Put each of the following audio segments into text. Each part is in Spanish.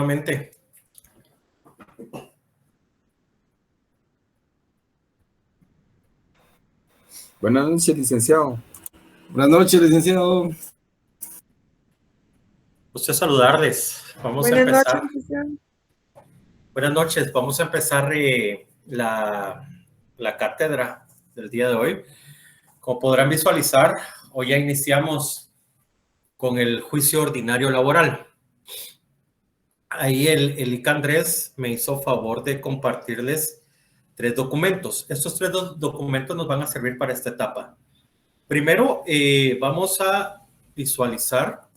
nuevamente. Buenas noches, licenciado. Buenas noches, licenciado. Gusto saludarles. Vamos a empezar. Noches, licenciado. Buenas noches. Vamos a empezar la cátedra del día de hoy. Como podrán visualizar, hoy ya iniciamos con el juicio ordinario laboral. Ahí el ICA Andrés me hizo favor de compartirles 3 documentos. Estos 3 documentos nos van a servir para esta etapa. Primero, vamos a visualizar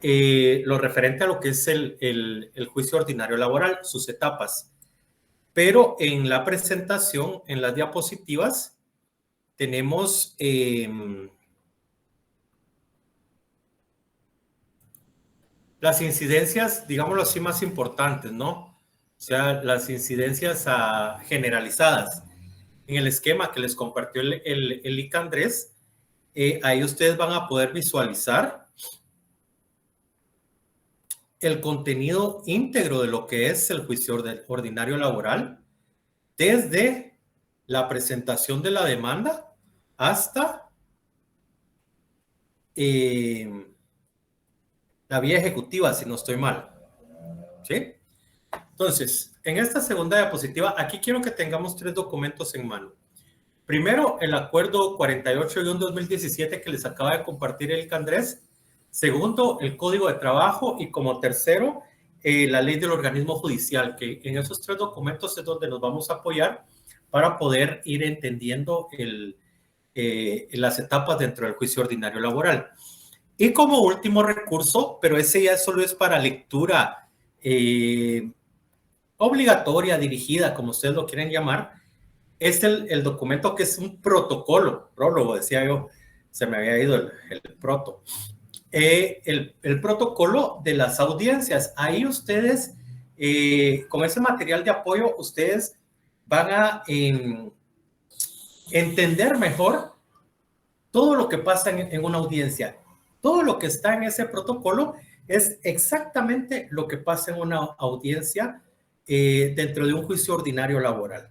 lo referente a lo que es el juicio ordinario laboral, sus etapas. Pero en la presentación, en las diapositivas, tenemos las incidencias, digámoslo así, más importantes, ¿no? O sea, las incidencias generalizadas. En el esquema que les compartió el ICA Andrés, ahí ustedes van a poder visualizar el contenido íntegro de lo que es el juicio ordinario laboral, desde la presentación de la demanda hasta la vía ejecutiva, si no estoy mal. ¿Sí? Entonces, en esta segunda diapositiva, aquí quiero que tengamos 3 documentos en mano. Primero, el acuerdo 48-2017 que les acaba de compartir el ICA Andrés. Segundo, el Código de Trabajo. Y como tercero, la ley del organismo judicial, que en esos 3 documentos es donde nos vamos a apoyar para poder ir entendiendo las etapas dentro del juicio ordinario laboral. Y como último recurso, pero ese ya solo es para lectura obligatoria, dirigida, como ustedes lo quieren llamar, es el documento que es un protocolo, prólogo, decía yo, se me había ido el proto. El protocolo de las audiencias. Ahí ustedes, con ese material de apoyo, ustedes van a entender mejor todo lo que pasa en una audiencia. Todo lo que está en ese protocolo es exactamente lo que pasa en una audiencia dentro de un juicio ordinario laboral.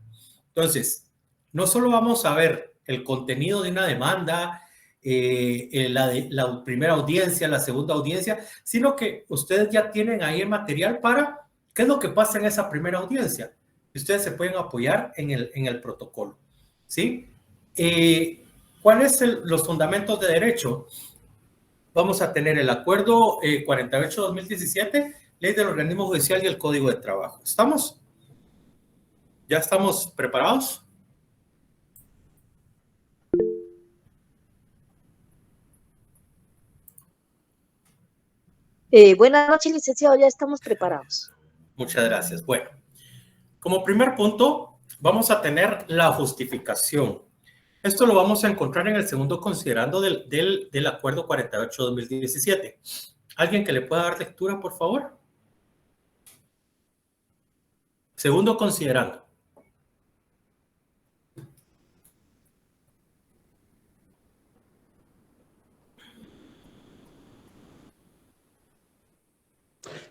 Entonces, no solo vamos a ver el contenido de una demanda, la primera audiencia, la segunda audiencia, sino que ustedes ya tienen ahí el material para qué es lo que pasa en esa primera audiencia. Ustedes se pueden apoyar en el protocolo, ¿sí? ¿Cuáles son los fundamentos de derecho? Vamos a tener el acuerdo 48-2017, ley del organismo judicial y el Código de Trabajo. ¿Estamos? ¿Ya estamos preparados? Buenas noches, licenciado, ya estamos preparados. Muchas gracias. Bueno, como primer punto, vamos a tener la justificación. Esto lo vamos a encontrar en el segundo considerando del acuerdo 48-2017. ¿Alguien que le pueda dar lectura, por favor? Segundo considerando.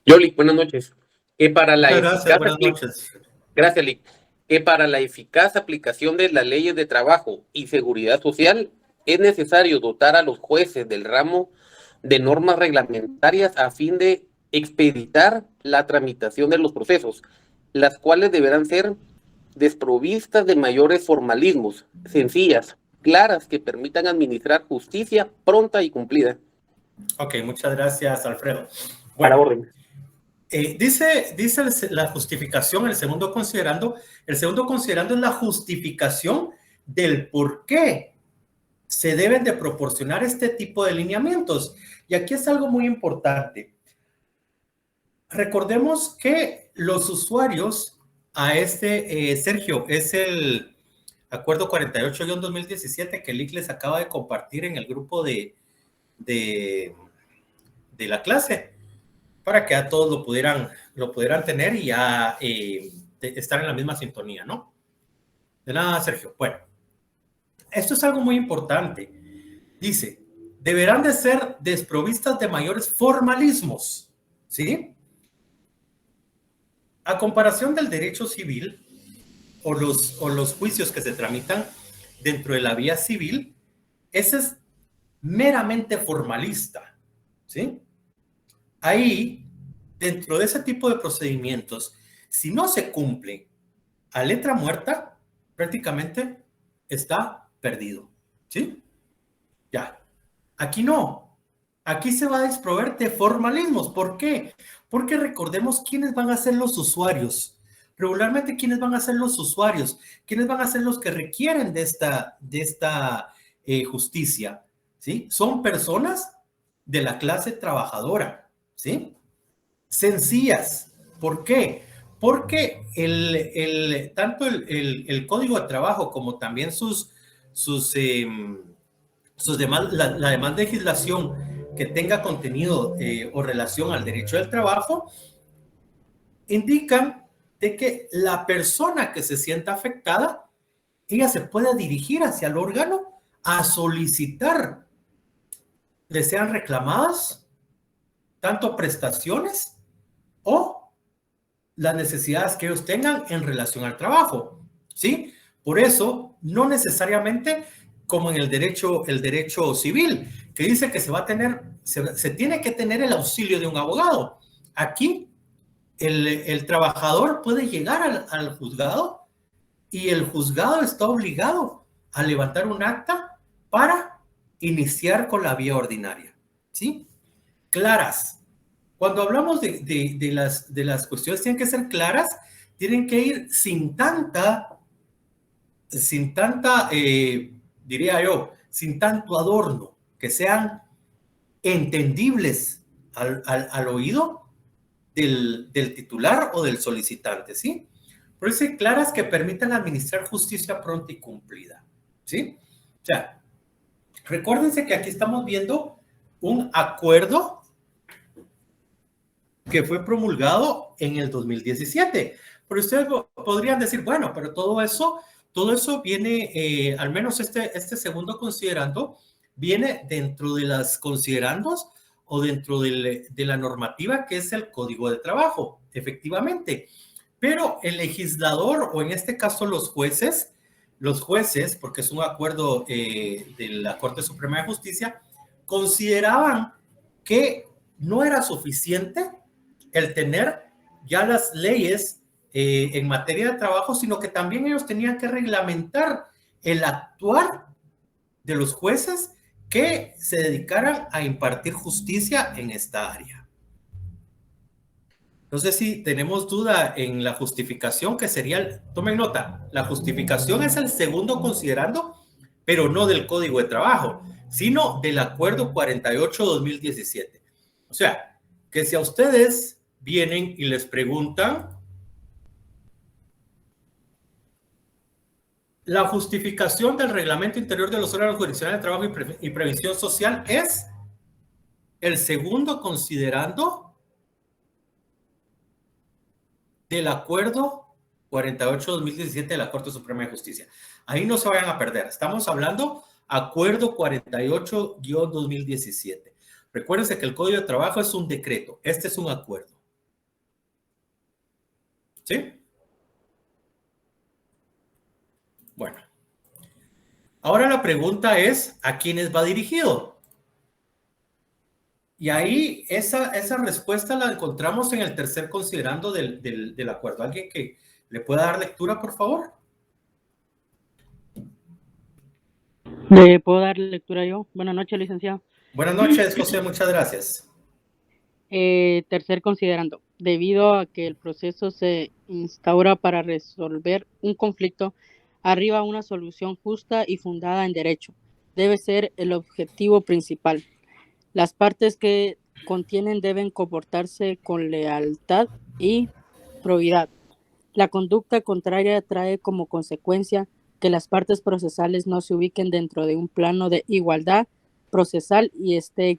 Yoli, buenas noches. Que para la Gracias, buenas noches. Gracias, Lic. Que para la eficaz aplicación de las leyes de trabajo y seguridad social es necesario dotar a los jueces del ramo de normas reglamentarias a fin de expeditar la tramitación de los procesos, las cuales deberán ser desprovistas de mayores formalismos, sencillas, claras, que permitan administrar justicia pronta y cumplida. Ok, muchas gracias, Alfredo. Bueno, para orden. Dice la justificación, el segundo considerando es la justificación del por qué se deben de proporcionar este tipo de lineamientos. Y aquí es algo muy importante. Recordemos que los usuarios a Sergio, es el acuerdo 48-2017 que el IC les acaba de compartir en el grupo de la clase, para que a todos lo pudieran tener y ya estar en la misma sintonía, ¿no? De nada, Sergio. Bueno, esto es algo muy importante. Dice, deberán de ser desprovistas de mayores formalismos, ¿sí? A comparación del derecho civil o los juicios que se tramitan dentro de la vía civil, ese es meramente formalista, ¿sí? Ahí, dentro de ese tipo de procedimientos, si no se cumple a letra muerta, prácticamente está perdido, ¿sí? Ya. Aquí no. Aquí se va a desprover de formalismos. ¿Por qué? Porque recordemos quiénes van a ser los usuarios. Regularmente, ¿quiénes van a ser los usuarios? ¿Quiénes van a ser los que requieren de esta justicia? ¿Sí? Son personas de la clase trabajadora, ¿sí? Sencillas. ¿Por qué? Porque tanto el Código de Trabajo como también la demás legislación que tenga contenido o relación al derecho del trabajo indican de que la persona que se sienta afectada, ella se puede dirigir hacia el órgano a solicitar le sean reclamadas tanto prestaciones o las necesidades que ellos tengan en relación al trabajo, ¿sí? Por eso, no necesariamente como en el derecho civil, que dice que se tiene que tener el auxilio de un abogado. Aquí, el trabajador puede llegar al juzgado y el juzgado está obligado a levantar un acta para iniciar con la vía ordinaria, ¿sí? Claras. Cuando hablamos de las cuestiones, tienen que ser claras, tienen que ir sin tanta, diría yo, sin tanto adorno, que sean entendibles al oído del titular o del solicitante, ¿sí? Por eso claras que permitan administrar justicia pronta y cumplida, ¿sí? O sea, recuérdense que aquí estamos viendo un acuerdo que fue promulgado en el 2017. Pero ustedes podrían decir, bueno, pero todo eso viene, al menos este segundo considerando, viene dentro de las considerandos o dentro de la normativa que es el Código de Trabajo, efectivamente. Pero el legislador, o en este caso los jueces, porque es un acuerdo de la Corte Suprema de Justicia, consideraban que no era suficiente el tener ya las leyes en materia de trabajo, sino que también ellos tenían que reglamentar el actuar de los jueces que se dedicaran a impartir justicia en esta área. No sé si tenemos duda en la justificación, que sería, tomen nota, la justificación es el segundo considerando, pero no del Código de Trabajo, sino del Acuerdo 48-2017. O sea, que si a ustedes vienen y les preguntan, la justificación del reglamento interior de los órganos jurisdiccionales de trabajo y previsión social es el segundo considerando del Acuerdo 48-2017 de la Corte Suprema de Justicia. Ahí no se vayan a perder. Estamos hablando Acuerdo 48-2017. Recuérdense que el Código de Trabajo es un decreto. Este es un acuerdo. ¿Sí? Bueno. Ahora la pregunta es, ¿a quiénes va dirigido? Y ahí esa respuesta la encontramos en el tercer considerando del acuerdo. ¿Alguien que le pueda dar lectura, por favor? ¿Le puedo dar lectura yo? Buenas noches, licenciado. Buenas noches, José. Muchas gracias. Tercer considerando, debido a que el proceso se instaura para resolver un conflicto, arriba una solución justa y fundada en derecho. Debe ser el objetivo principal. Las partes que contienen deben comportarse con lealtad y probidad. La conducta contraria trae como consecuencia que las partes procesales no se ubiquen dentro de un plano de igualdad procesal y esté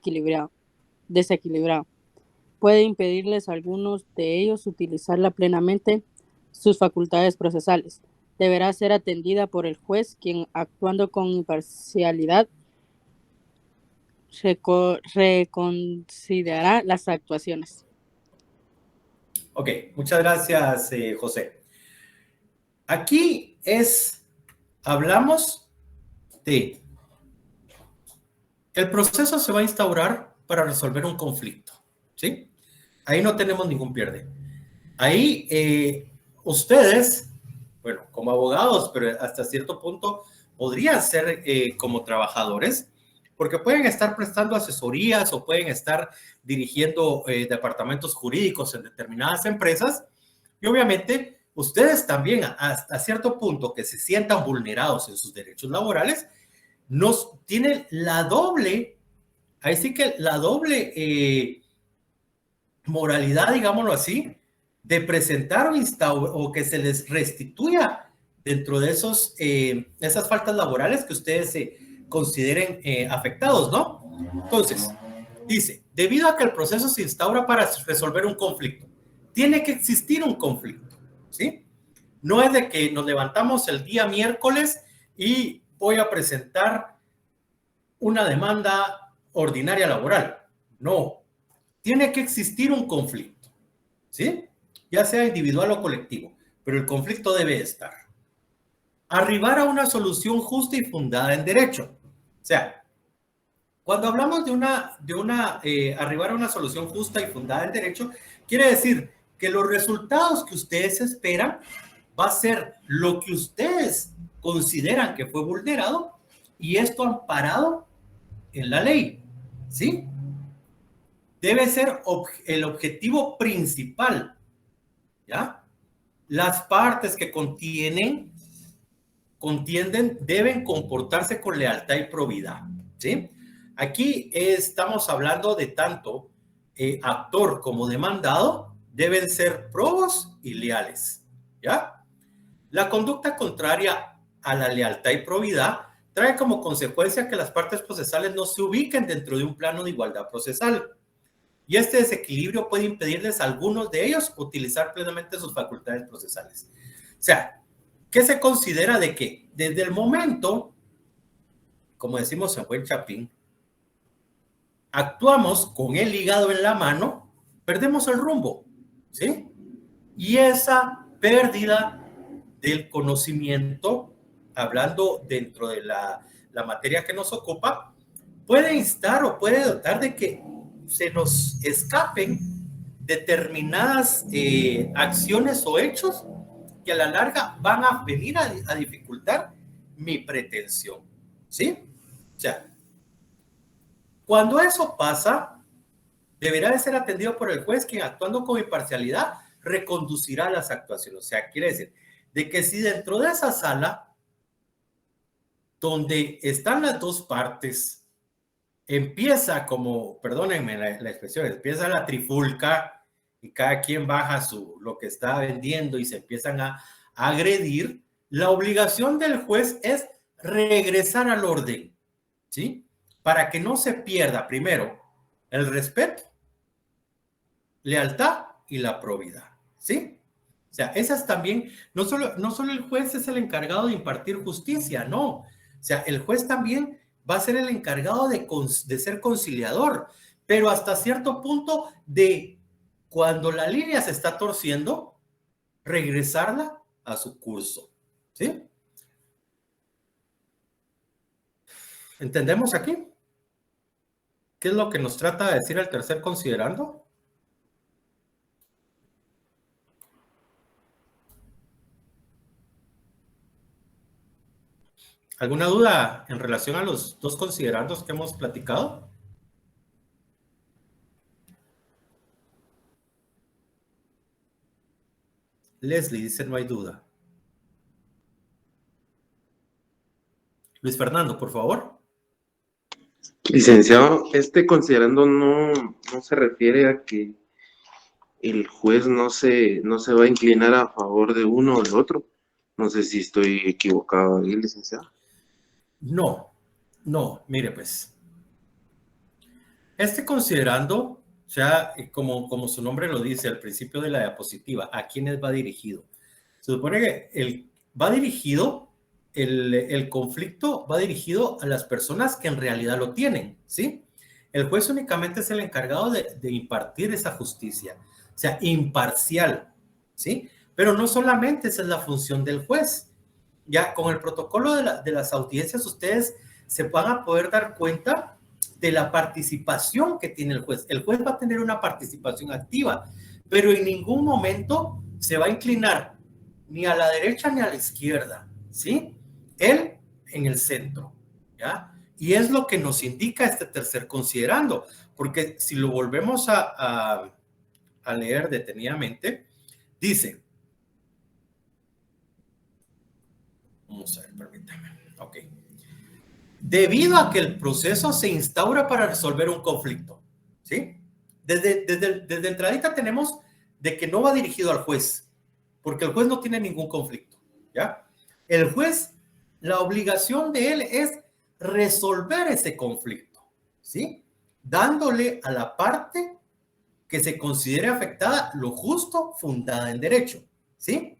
desequilibrado. Puede impedirles a algunos de ellos utilizarla plenamente sus facultades procesales. Deberá ser atendida por el juez, quien, actuando con imparcialidad, reconsiderará las actuaciones. Ok, muchas gracias, José. Aquí hablamos de, el proceso se va a instaurar para resolver un conflicto, ¿sí? Ahí no tenemos ningún pierde. Ahí ustedes, bueno, como abogados, pero hasta cierto punto podrían ser como trabajadores, porque pueden estar prestando asesorías o pueden estar dirigiendo departamentos jurídicos en determinadas empresas, y obviamente ustedes también hasta cierto punto que se sientan vulnerados en sus derechos laborales, tienen la doble, ahí sí que la doble moralidad, digámoslo así, de presentar o que se les restituya dentro de esas faltas laborales que ustedes consideren afectados, ¿no? Entonces, dice, debido a que el proceso se instaura para resolver un conflicto, tiene que existir un conflicto, ¿sí? No es de que nos levantamos el día miércoles y voy a presentar una demanda ordinaria laboral. No, tiene que existir un conflicto, ¿sí? Ya sea individual o colectivo, pero el conflicto debe estar. Arribar a una solución justa y fundada en derecho. O sea, cuando hablamos de arribar a una solución justa y fundada en derecho, quiere decir que los resultados que ustedes esperan va a ser lo que ustedes consideran que fue vulnerado y esto amparado en la ley, ¿sí? Debe ser el objetivo principal, ¿ya? Las partes que contienden deben comportarse con lealtad y probidad, ¿sí? Aquí estamos hablando de tanto actor como demandado deben ser probos y leales, ¿ya? La conducta contraria a la lealtad y probidad trae como consecuencia que las partes procesales no se ubiquen dentro de un plano de igualdad procesal. Y este desequilibrio puede impedirles a algunos de ellos utilizar plenamente sus facultades procesales. O sea, ¿qué se considera de que desde el momento, como decimos en buen chapín, actuamos con el hígado en la mano, perdemos el rumbo, ¿sí? Y esa pérdida del conocimiento, hablando dentro de la materia que nos ocupa, puede instar o puede dotar de que se nos escapen determinadas acciones o hechos que a la larga van a venir a dificultar mi pretensión, ¿sí? O sea, cuando eso pasa, deberá de ser atendido por el juez, quien actuando con imparcialidad reconducirá las actuaciones. O sea, quiere decir de que si dentro de esa sala donde están las dos partes empieza como, perdónenme la expresión, empieza la trifulca y cada quien baja lo que está vendiendo y se empiezan a agredir, la obligación del juez es regresar al orden, ¿sí? Para que no se pierda primero el respeto, lealtad y la probidad, ¿sí? O sea, esas también, no solo el juez es el encargado de impartir justicia, no. O sea, el juez también va a ser el encargado de ser conciliador, pero hasta cierto punto de cuando la línea se está torciendo, regresarla a su curso, ¿sí? ¿Entendemos aquí? ¿Qué es lo que nos trata de decir el tercer considerando? ¿Alguna duda en relación a los dos considerandos que hemos platicado? Leslie dice no hay duda. Luis Fernando, por favor. Licenciado, este considerando no se refiere a que el juez no se va a inclinar a favor de uno o del otro. No sé si estoy equivocado ahí, licenciado. No, mire pues. Este considerando, o sea, como su nombre lo dice al principio de la diapositiva, ¿a quiénes va dirigido? Se supone que el conflicto va dirigido a las personas que en realidad lo tienen, ¿sí? El juez únicamente es el encargado de impartir esa justicia. o sea, imparcial, ¿sí? Pero no solamente esa es la función del juez. Ya con el protocolo de las audiencias, ustedes se van a poder dar cuenta de la participación que tiene el juez. El juez va a tener una participación activa, pero en ningún momento se va a inclinar ni a la derecha ni a la izquierda, ¿sí? Él en el centro, ¿ya? Y es lo que nos indica este tercer considerando, porque si lo volvemos a leer detenidamente, dice, vamos a ver, permítame, ok. Debido a que el proceso se instaura para resolver un conflicto, ¿sí? Desde entradita tenemos de que no va dirigido al juez, porque el juez no tiene ningún conflicto, ¿ya? El juez, la obligación de él es resolver ese conflicto, ¿sí? Dándole a la parte que se considere afectada lo justo, fundada en derecho, ¿sí?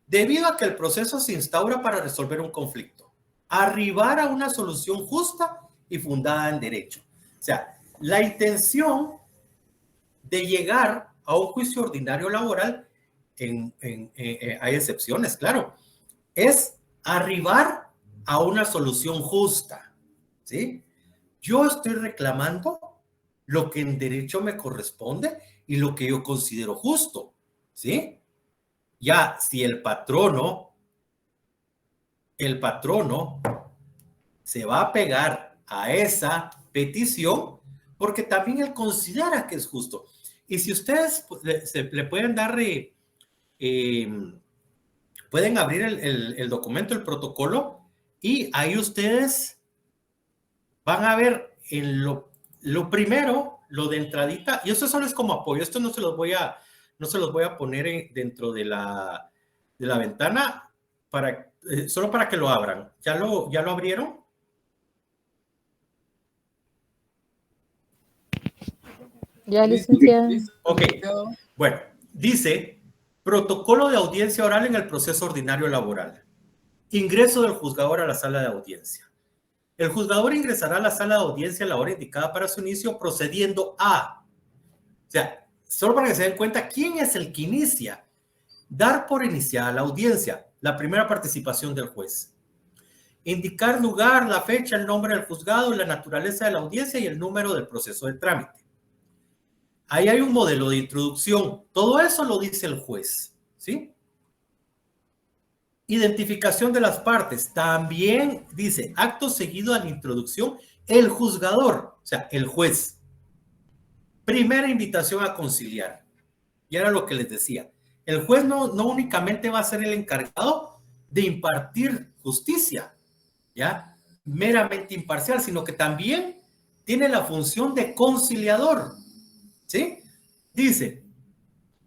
Debido a que el proceso se instaura para resolver un conflicto, arribar a una solución justa y fundada en derecho. O sea, la intención de llegar a un juicio ordinario laboral, hay excepciones, claro, es arribar a una solución justa, ¿sí? Yo estoy reclamando lo que en derecho me corresponde y lo que yo considero justo, ¿sí? Ya, si el patrono se va a pegar a esa petición porque también él considera que es justo. Y si ustedes le pueden dar, pueden abrir el documento, el protocolo, y ahí ustedes van a ver en lo primero, lo de entradita, y esto solo es como apoyo, esto no se los voy a poner dentro de la ventana, solo para que lo abran. ¿Ya lo abrieron? Ya, licenciado. Ok, bueno, dice, protocolo de audiencia oral en el proceso ordinario laboral. Ingreso del juzgador a la sala de audiencia. El juzgador ingresará a la sala de audiencia a la hora indicada para su inicio, procediendo a, o sea, solo para que se den cuenta quién es el que inicia, dar por iniciada la audiencia, la primera participación del juez. Indicar lugar, la fecha, el nombre del juzgado, la naturaleza de la audiencia y el número del proceso de trámite. Ahí hay un modelo de introducción. Todo eso lo dice el juez, ¿sí? Identificación de las partes. También dice, acto seguido a la introducción, el juzgador, o sea, el juez. Primera invitación a conciliar. Y era lo que les decía. El juez no únicamente va a ser el encargado de impartir justicia, ¿ya? Meramente imparcial, sino que también tiene la función de conciliador, ¿sí? Dice,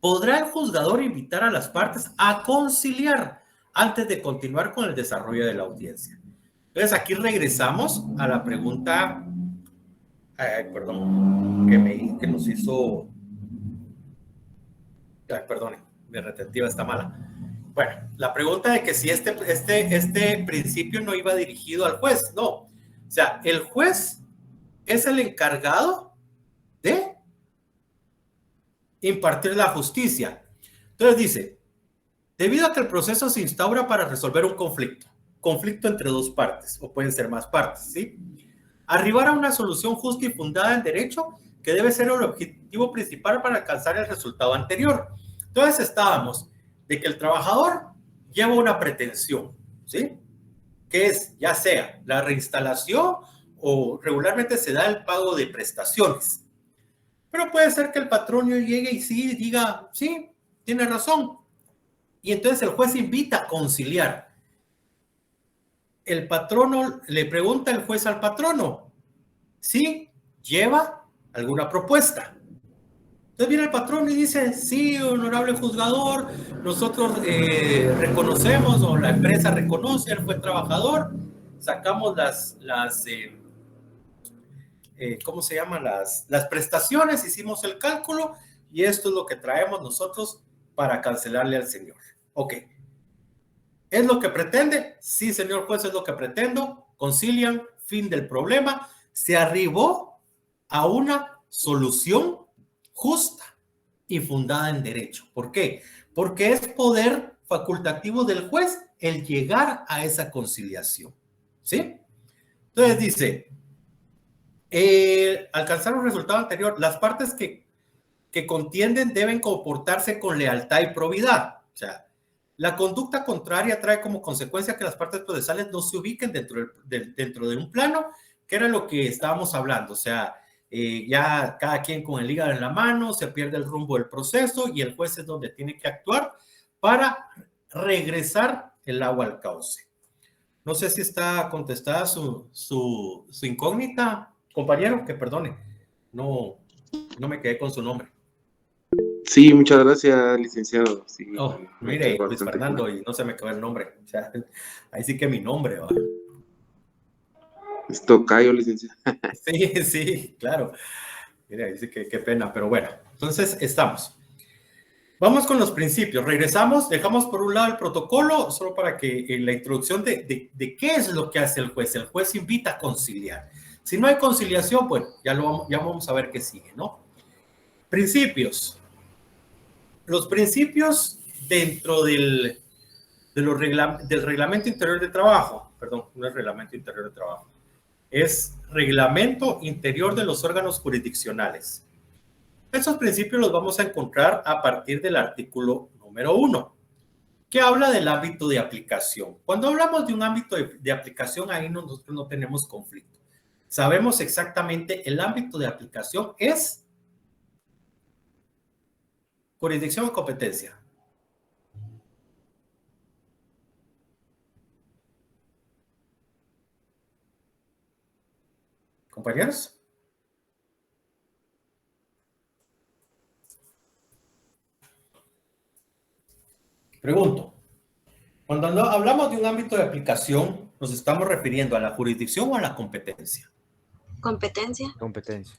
podrá el juzgador invitar a las partes a conciliar antes de continuar con el desarrollo de la audiencia. Entonces, aquí regresamos a la pregunta, perdón, que nos hizo, perdón, mi retentiva está mala. Bueno, la pregunta de que si este principio no iba dirigido al juez, no. O sea, el juez es el encargado de impartir la justicia. Entonces dice, debido a que el proceso se instaura para resolver un conflicto entre dos partes, o pueden ser más partes, ¿sí? Arribar a una solución justa y fundada en derecho que debe ser el objetivo principal para alcanzar el resultado anterior. Entonces estábamos de que el trabajador lleva una pretensión, ¿sí? Que es ya sea la reinstalación o regularmente se da el pago de prestaciones. Pero puede ser que el patrón llegue y sí diga, sí, tiene razón. Y entonces el juez invita a conciliar. El patrono le pregunta al juez al patrono si lleva alguna propuesta. Entonces viene el patrón y dice, sí, honorable juzgador, nosotros reconocemos, o la empresa reconoce, él fue trabajador, sacamos ¿cómo se llaman? Las prestaciones, hicimos el cálculo y esto es lo que traemos nosotros para cancelarle al señor. Ok. ¿Es lo que pretende? Sí, señor juez, es lo que pretendo. Concilian, fin del problema. Se arribó a una solución justa, y fundada en derecho. ¿Por qué? Porque es poder facultativo del juez el llegar a esa conciliación. ¿Sí? Entonces dice, alcanzar un resultado anterior, las partes que contienden deben comportarse con lealtad y probidad. O sea, la conducta contraria trae como consecuencia que las partes procesales no se ubiquen dentro de un plano, que era lo que estábamos hablando. O sea, ya cada quien con el hígado en la mano, se pierde el rumbo del proceso y el juez es donde tiene que actuar para regresar el agua al cauce. No sé si está contestada su incógnita, compañero, que perdone, no me quedé con su nombre. Sí, muchas gracias, licenciado. Sí, mire, Luis Fernando, claro. Y no se me quedó el nombre. O sea, ahí sí que mi nombre, ¿va? Es tocayo, licenciado. Sí, claro. Mira, dice que qué pena, pero bueno. Entonces, estamos. Vamos con los principios. Regresamos, dejamos por un lado el protocolo, solo para que la introducción de qué es lo que hace el juez. El juez invita a conciliar. Si no hay conciliación, bueno, ya vamos a ver qué sigue, ¿no? Principios. Los principios dentro del reglamento interior de trabajo, perdón, no es reglamento interior de trabajo, es reglamento interior de los órganos jurisdiccionales. Esos principios los vamos a encontrar a partir del artículo número 1, que habla del ámbito de aplicación. Cuando hablamos de un ámbito de aplicación, ahí nosotros no tenemos conflicto. Sabemos exactamente el ámbito de aplicación es jurisdicción o competencia. ¿Compañeros? Pregunto, cuando hablamos de un ámbito de aplicación, ¿nos estamos refiriendo a la jurisdicción o a la competencia? Competencia. Competencia.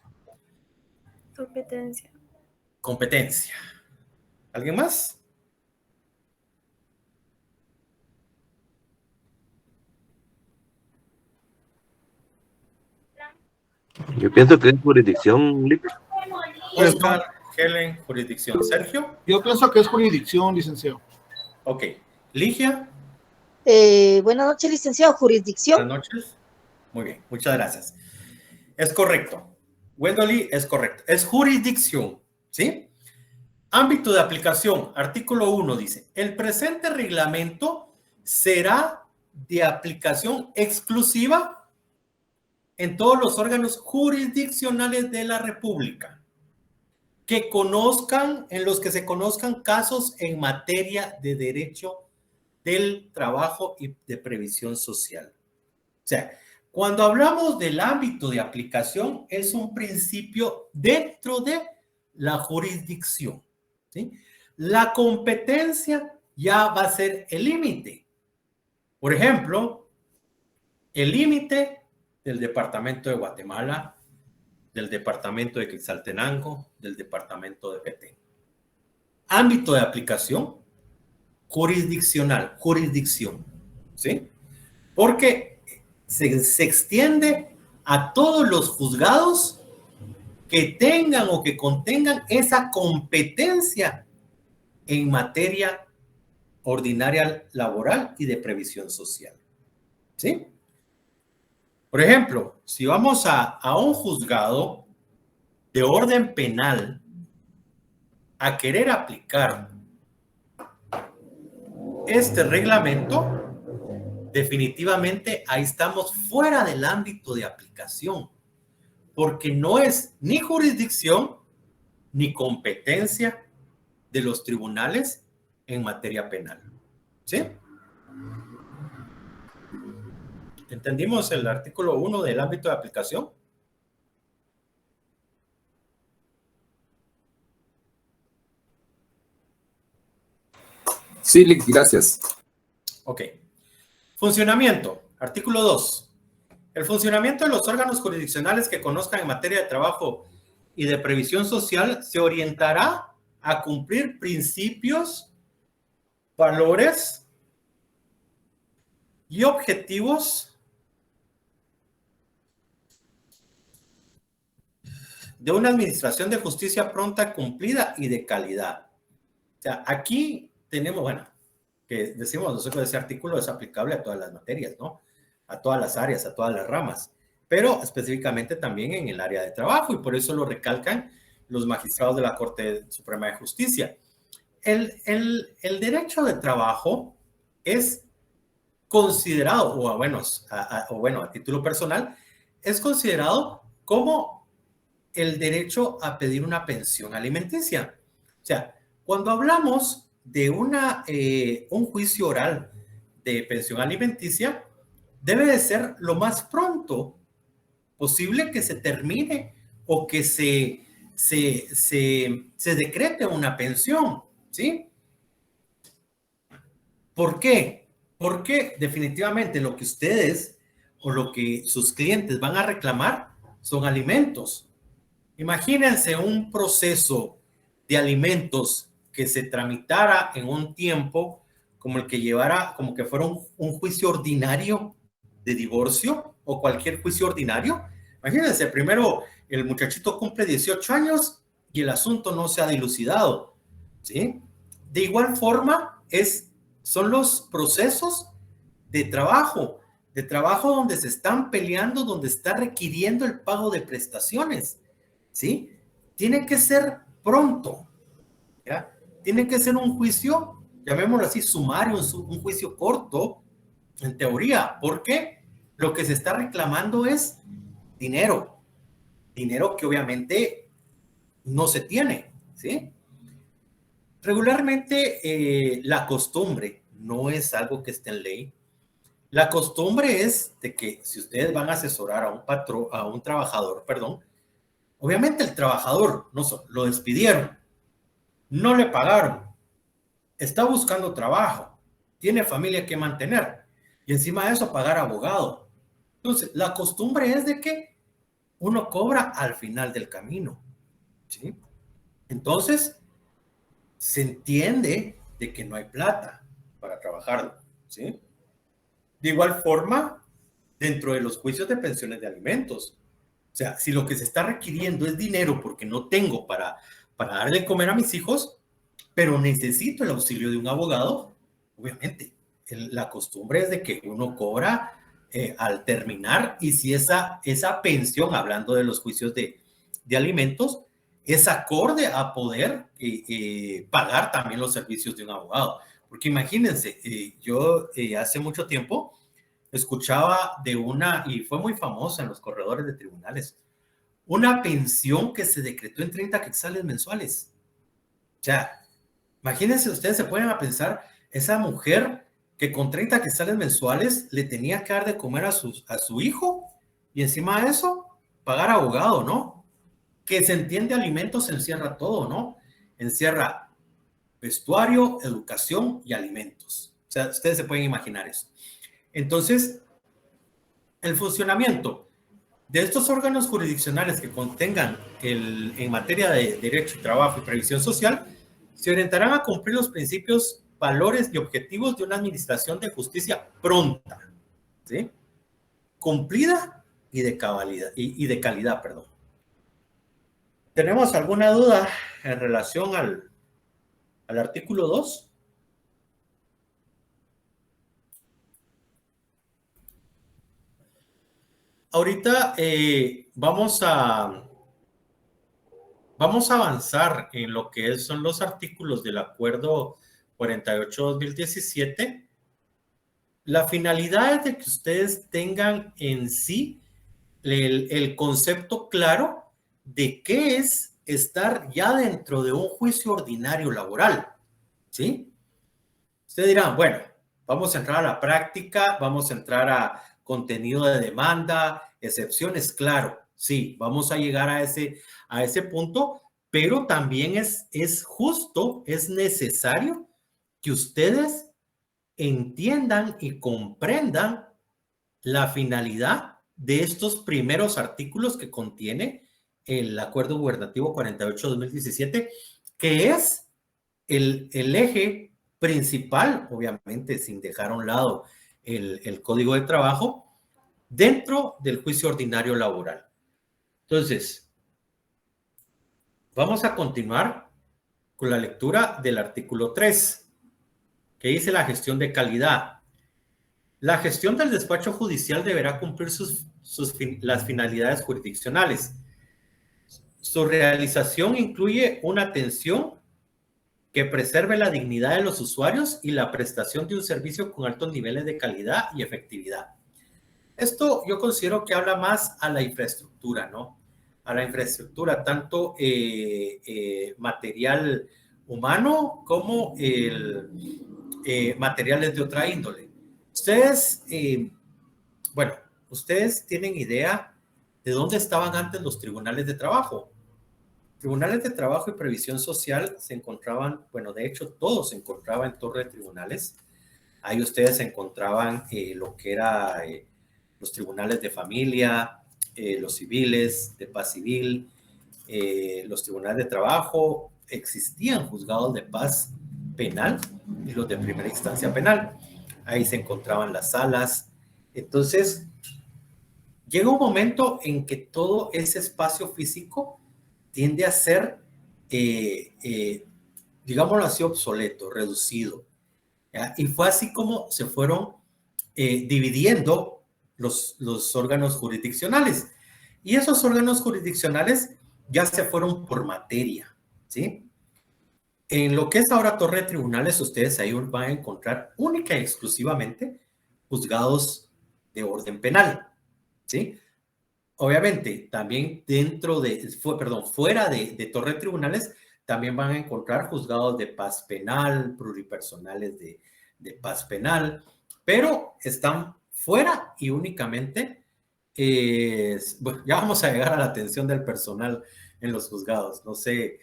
Competencia. Competencia. ¿Alguien más? Yo pienso que es jurisdicción, Lipe. Oscar, Helen, jurisdicción. Sergio. Yo pienso que es jurisdicción, licenciado. Ok. Ligia. Buenas noches, licenciado. Jurisdicción. Buenas noches. Muy bien, muchas gracias. Es correcto. Wendoli, es correcto. Es jurisdicción, ¿sí? Ámbito de aplicación. Artículo 1 dice, el presente reglamento será de aplicación exclusiva en todos los órganos jurisdiccionales de la República en los que se conozcan casos en materia de derecho del trabajo y de previsión social. O sea, cuando hablamos del ámbito de aplicación, es un principio dentro de la jurisdicción, ¿sí? La competencia ya va a ser el límite. Por ejemplo, el límite del departamento de Guatemala, del departamento de Quetzaltenango, del departamento de Petén. Ámbito de aplicación, jurisdicción, ¿sí? Porque se extiende a todos los juzgados que tengan o que contengan esa competencia en materia ordinaria laboral y de previsión social, ¿sí? Por ejemplo, si vamos a un juzgado de orden penal a querer aplicar este reglamento, definitivamente ahí estamos fuera del ámbito de aplicación, porque no es ni jurisdicción ni competencia de los tribunales en materia penal, ¿sí? ¿Entendimos el artículo 1 del ámbito de aplicación? Sí, gracias. Ok. Funcionamiento. Artículo 2. El funcionamiento de los órganos jurisdiccionales que conozcan en materia de trabajo y de previsión social se orientará a cumplir principios, valores y objetivos de una administración de justicia pronta, cumplida y de calidad. O sea, aquí tenemos, bueno, que decimos nosotros, ese artículo es aplicable a todas las materias, ¿no? A todas las áreas, a todas las ramas, pero específicamente también en el área de trabajo, y por eso lo recalcan los magistrados de la Corte Suprema de Justicia. El derecho de trabajo es considerado, o bueno, a título personal, es considerado como el derecho a pedir una pensión alimenticia. O sea, cuando hablamos de un juicio oral de pensión alimenticia, debe de ser lo más pronto posible que se termine o que se decrete una pensión, ¿sí? ¿Por qué? Porque definitivamente lo que ustedes o lo que sus clientes van a reclamar son alimentos. Imagínense un proceso de alimentos que se tramitara en un tiempo como el que llevara, como que fuera un juicio ordinario de divorcio o cualquier juicio ordinario. Imagínense, primero el muchachito cumple 18 años y el asunto no se ha dilucidado, ¿sí? De igual forma, son los procesos de trabajo donde se están peleando, donde está requiriendo el pago de prestaciones, ¿sí? Tiene que ser pronto, ¿ya? Tiene que ser un juicio, llamémoslo así, sumario, un juicio corto, en teoría, porque lo que se está reclamando es dinero que obviamente no se tiene, ¿sí? Regularmente la costumbre no es algo que esté en ley. La costumbre es de que si ustedes van a asesorar a un trabajador, obviamente el trabajador lo despidieron, no le pagaron, está buscando trabajo, tiene familia que mantener y encima de eso pagar abogado. Entonces, la costumbre es de que uno cobra al final del camino, ¿sí? Entonces, se entiende de que no hay plata para trabajarlo, ¿sí? De igual forma, dentro de los juicios de pensiones de alimentos, o sea, si lo que se está requiriendo es dinero porque no tengo para darle de comer a mis hijos, pero necesito el auxilio de un abogado, obviamente, la costumbre es de que uno cobra al terminar, y si esa pensión, hablando de los juicios de alimentos, es acorde a poder pagar también los servicios de un abogado. Porque imagínense, yo hace mucho tiempo escuchaba de y fue muy famosa en los corredores de tribunales, una pensión que se decretó en 30 quetzales mensuales. O sea, imagínense, ustedes se ponen a pensar, esa mujer que con 30 quetzales mensuales le tenía que dar de comer a su hijo, y encima de eso, pagar abogado, ¿no? Que se entiende alimentos, encierra todo, ¿no? Encierra vestuario, educación y alimentos. O sea, ustedes se pueden imaginar eso. Entonces, el funcionamiento de estos órganos jurisdiccionales que contengan en materia de derecho, trabajo y previsión social, se orientarán a cumplir los principios, valores y objetivos de una administración de justicia pronta, ¿sí? Cumplida y de calidad, perdón. ¿Tenemos alguna duda en relación al artículo 2? Ahorita vamos a avanzar en lo que son los artículos del Acuerdo 48-2017. La finalidad es de que ustedes tengan en sí el concepto claro de qué es estar ya dentro de un juicio ordinario laboral, ¿sí? Ustedes dirán, bueno, vamos a entrar a la práctica, vamos a entrar a contenido de demanda, excepciones, claro, sí, vamos a llegar a ese punto, pero también es justo, es necesario que ustedes entiendan y comprendan la finalidad de estos primeros artículos que contiene el Acuerdo Gubernativo 48-2017, que es el eje principal, obviamente sin dejar a un lado el Código de Trabajo, dentro del juicio ordinario laboral. Entonces, vamos a continuar con la lectura del artículo 3, que dice la gestión de calidad. La gestión del despacho judicial deberá cumplir las finalidades jurisdiccionales. Su realización incluye una atención que preserve la dignidad de los usuarios y la prestación de un servicio con altos niveles de calidad y efectividad. Esto yo considero que habla más a la infraestructura, ¿no? A la infraestructura, tanto material humano como materiales de otra índole. Ustedes, bueno, ustedes tienen idea de dónde estaban antes los tribunales de trabajo. Tribunales de Trabajo y Previsión Social se encontraban, bueno, de hecho, todos se encontraban en torre de tribunales. Ahí ustedes encontraban lo que era los tribunales de familia, los civiles, de paz civil, los tribunales de trabajo. Existían juzgados de paz penal y los de primera instancia penal. Ahí se encontraban las salas. Entonces, llega un momento en que todo ese espacio físico tiende a ser, digámoslo así, obsoleto, reducido. ¿Ya? Y fue así como se fueron dividiendo los órganos jurisdiccionales. Y esos órganos jurisdiccionales ya se fueron por materia, ¿sí? En lo que es ahora torre de tribunales, ustedes ahí van a encontrar única y exclusivamente juzgados de orden penal, ¿sí? Obviamente, también fuera de torre de tribunales, también van a encontrar juzgados de paz penal, pluripersonales de paz penal, pero están fuera y únicamente, bueno, ya vamos a llegar a la atención del personal en los juzgados. No sé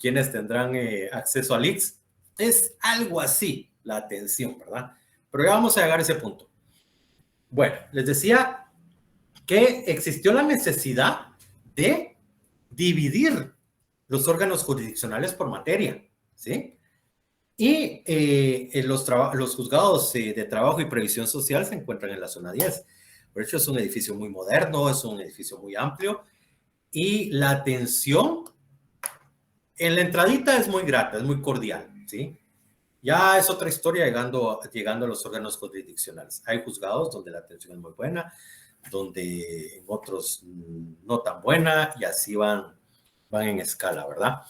quiénes tendrán acceso al IX. Es algo así la atención, ¿verdad? Pero ya vamos a llegar a ese punto. Bueno, les decía que existió la necesidad de dividir los órganos jurisdiccionales por materia, ¿sí? Y los juzgados de trabajo y previsión social se encuentran en la zona 10. Por hecho, es un edificio muy moderno, es un edificio muy amplio y la atención en la entradita es muy grata, es muy cordial, ¿sí? Ya es otra historia llegando a los órganos jurisdiccionales. Hay juzgados donde la atención es muy buena, donde en otros no tan buena, y así van en escala, ¿verdad?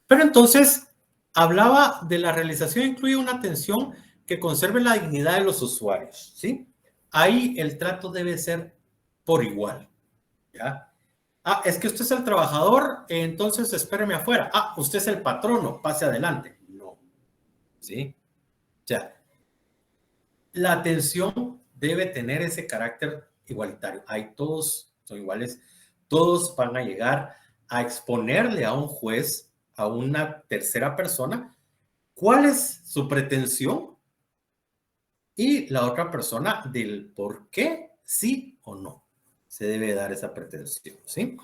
Pero entonces, hablaba de la realización, incluye una atención que conserve la dignidad de los usuarios, ¿sí? Ahí el trato debe ser por igual, ¿ya? Ah, es que usted es el trabajador, entonces espéreme afuera. Ah, usted es el patrono, pase adelante. No, ¿sí? O sea, la atención debe tener ese carácter igualitario. Ahí todos son iguales, todos van a llegar a exponerle a un juez, a una tercera persona, cuál es su pretensión y la otra persona del por qué sí o no se debe dar esa pretensión, ¿sí?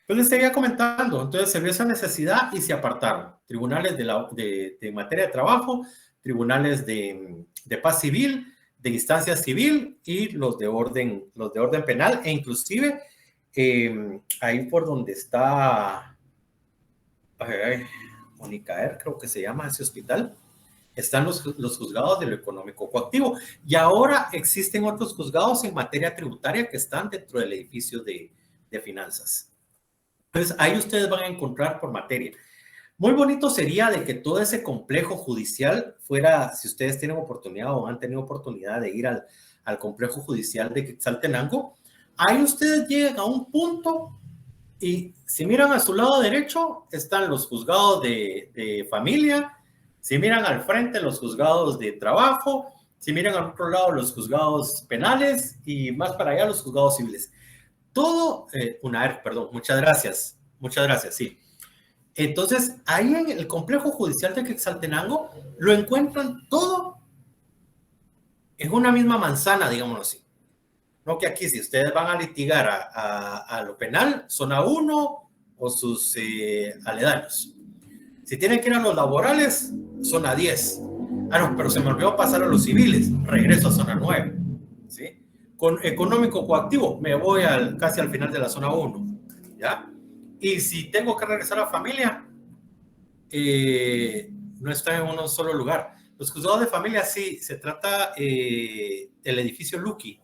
Pues les seguía comentando, entonces se vio esa necesidad y se apartaron tribunales de materia de trabajo, tribunales de paz civil, de instancia civil y los de orden penal, e inclusive ahí por donde está Unicaer, creo que se llama ese hospital, están los juzgados de lo económico coactivo, y ahora existen otros juzgados en materia tributaria que están dentro del edificio de finanzas. Entonces ahí ustedes van a encontrar por materia. Muy bonito sería de que todo ese complejo judicial fuera, si ustedes tienen oportunidad o han tenido oportunidad de ir al complejo judicial de Quetzaltenango, ahí ustedes llegan a un punto y si miran a su lado derecho están los juzgados de familia, si miran al frente los juzgados de trabajo, si miran al otro lado los juzgados penales y más para allá los juzgados civiles. Todo, perdón, muchas gracias, sí. Entonces, ahí en el complejo judicial de Quetzaltenango lo encuentran todo en una misma manzana, digámoslo así. No que aquí, si ustedes van a litigar a lo penal, zona 1 o sus aledaños. Si tienen que ir a los laborales, zona 10. Ah, no, pero se me olvidó pasar a los civiles, regreso a zona 9. ¿Sí? Con económico coactivo, me voy casi al final de la zona 1. ¿Ya? Y si tengo que regresar a la familia, no está en un solo lugar. Los juzgados de familia, sí, se trata del edificio Lucky.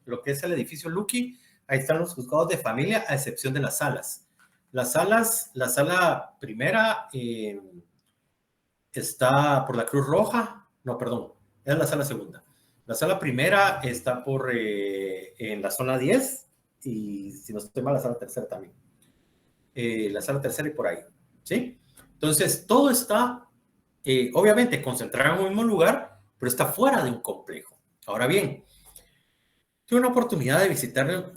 Lo que es el edificio Lucky, ahí están los juzgados de familia, a excepción de las salas. La sala primera está por la Cruz Roja. No, perdón, es la sala segunda. La sala primera está en la zona 10 y, si no estoy mal, la sala tercera también. La sala tercera y por ahí, ¿sí? Entonces, todo está, obviamente, concentrado en un mismo lugar, pero está fuera de un complejo. Ahora bien, tuve una oportunidad de visitar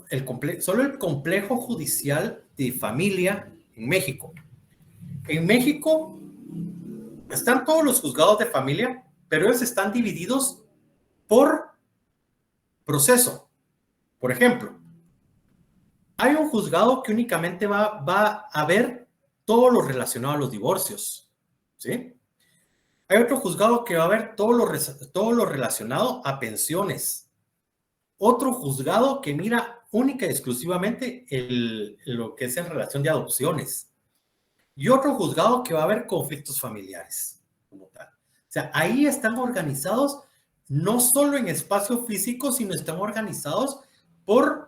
solo el complejo judicial de familia en México. En México están todos los juzgados de familia, pero ellos están divididos por proceso. Por ejemplo, hay un juzgado que únicamente va a ver todo lo relacionado a los divorcios, ¿sí? Hay otro juzgado que va a ver todo lo relacionado a pensiones. Otro juzgado que mira única y exclusivamente lo que es en relación de adopciones. Y otro juzgado que va a ver conflictos familiares, como tal. O sea, ahí están organizados no solo en espacio físico, sino están organizados por...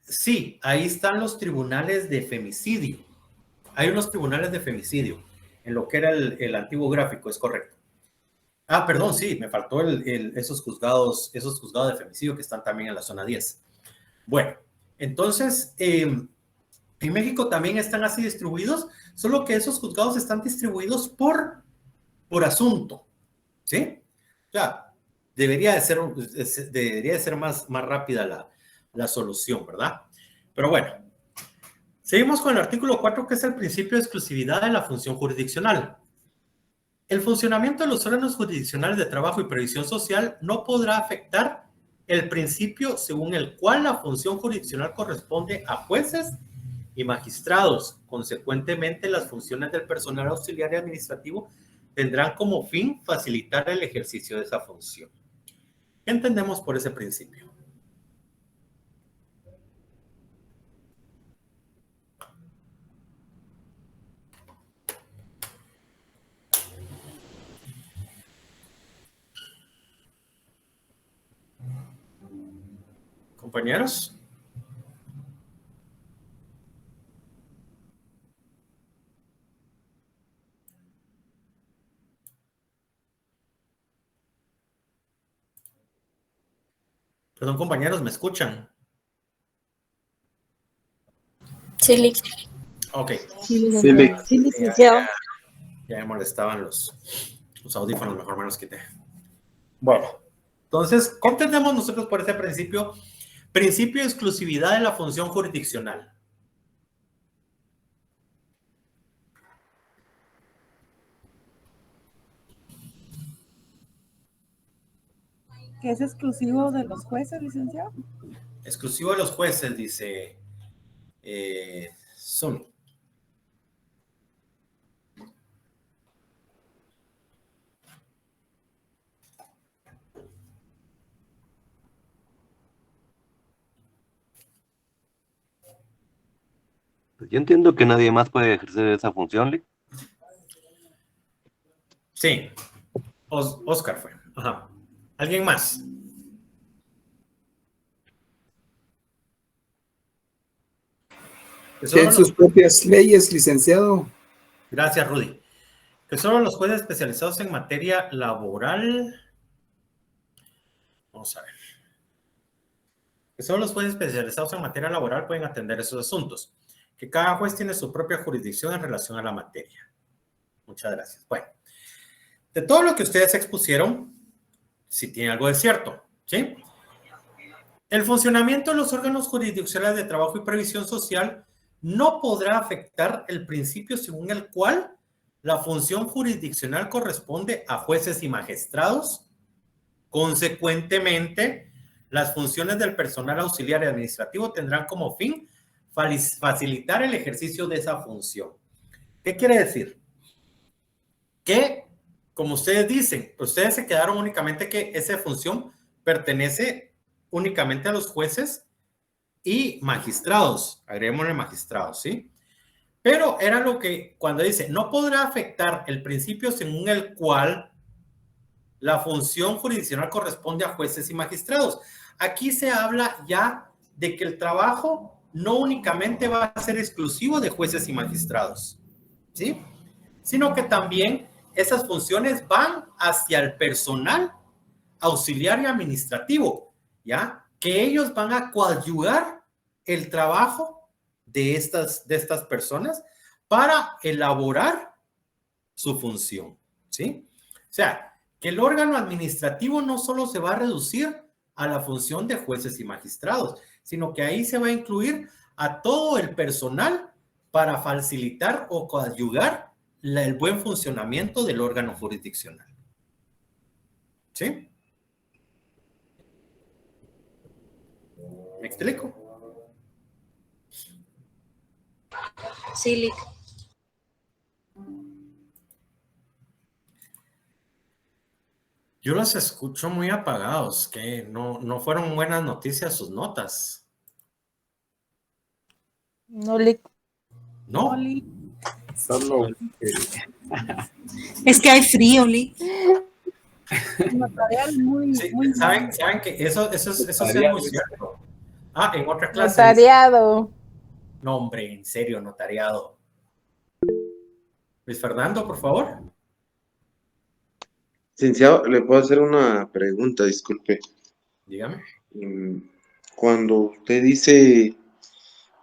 sí, ahí están los tribunales de femicidio. Hay unos tribunales de femicidio en lo que era el antiguo gráfico, es correcto. Ah, perdón, sí, me faltó esos juzgados de femicidio que están también en la zona 10. Bueno, entonces, en México también están así distribuidos, solo que esos juzgados están distribuidos por asunto, ¿sí? O sea, debería de ser más rápida la solución, ¿verdad? Pero bueno, seguimos con el artículo 4, que es el principio de exclusividad de la función jurisdiccional. El funcionamiento de los órganos jurisdiccionales de trabajo y previsión social no podrá afectar el principio según el cual la función jurisdiccional corresponde a jueces y magistrados. Consecuentemente, las funciones del personal auxiliar y administrativo tendrán como fin facilitar el ejercicio de esa función. ¿Qué entendemos por ese principio? Compañeros. Perdón, compañeros, ¿me escuchan? Sí, Ok. sí, licenciado. Ya me molestaban los audífonos, mejor me los quité. Bueno, entonces, ¿cómo entendemos nosotros por ese principio? Principio de exclusividad de la función jurisdiccional. ¿Que es exclusivo de los jueces, licenciado? Exclusivo de los jueces, dice Sun. Yo entiendo que nadie más puede ejercer esa función, Lick. Sí, Oscar fue. Ajá. ¿Alguien más? Tienen sus propias leyes, licenciado. Gracias, Rudy. Que solo los jueces especializados en materia laboral. Vamos a ver. Que solo los jueces especializados en materia laboral pueden atender esos asuntos. Que cada juez tiene su propia jurisdicción en relación a la materia. Muchas gracias. Bueno, de todo lo que ustedes expusieron, sí tiene algo de cierto, ¿sí? El funcionamiento de los órganos jurisdiccionales de trabajo y previsión social no podrá afectar el principio según el cual la función jurisdiccional corresponde a jueces y magistrados. Consecuentemente, las funciones del personal auxiliar y administrativo tendrán como fin facilitar el ejercicio de esa función. ¿Qué quiere decir? Que, como ustedes dicen, ustedes se quedaron únicamente que esa función pertenece únicamente a los jueces y magistrados. Agreguémosle magistrados, ¿sí? Pero era lo que cuando dice, no podrá afectar el principio según el cual la función jurisdiccional corresponde a jueces y magistrados. Aquí se habla ya de que el trabajo no únicamente va a ser exclusivo de jueces y magistrados, ¿sí? Sino que también esas funciones van hacia el personal auxiliar y administrativo, ¿ya? Que ellos van a coadyuvar el trabajo de estas personas para elaborar su función, ¿sí? O sea, que el órgano administrativo no solo se va a reducir a la función de jueces y magistrados, sino que ahí se va a incluir a todo el personal para facilitar o coadyuvar el buen funcionamiento del órgano jurisdiccional. ¿Sí? ¿Me explico? Sí, Lic. Yo los escucho muy apagados, que no fueron buenas noticias sus notas. No, Lic. ¿No? Solo. Es que hay frío, Lic. Notarial muy, Sí, muy ¿saben que eso sí es muy cierto? Ah, en otra clase. Notariado. No, hombre, en serio, notariado. Luis Fernando, por favor. Licenciado, le puedo hacer una pregunta, disculpe. Dígame. Cuando usted dice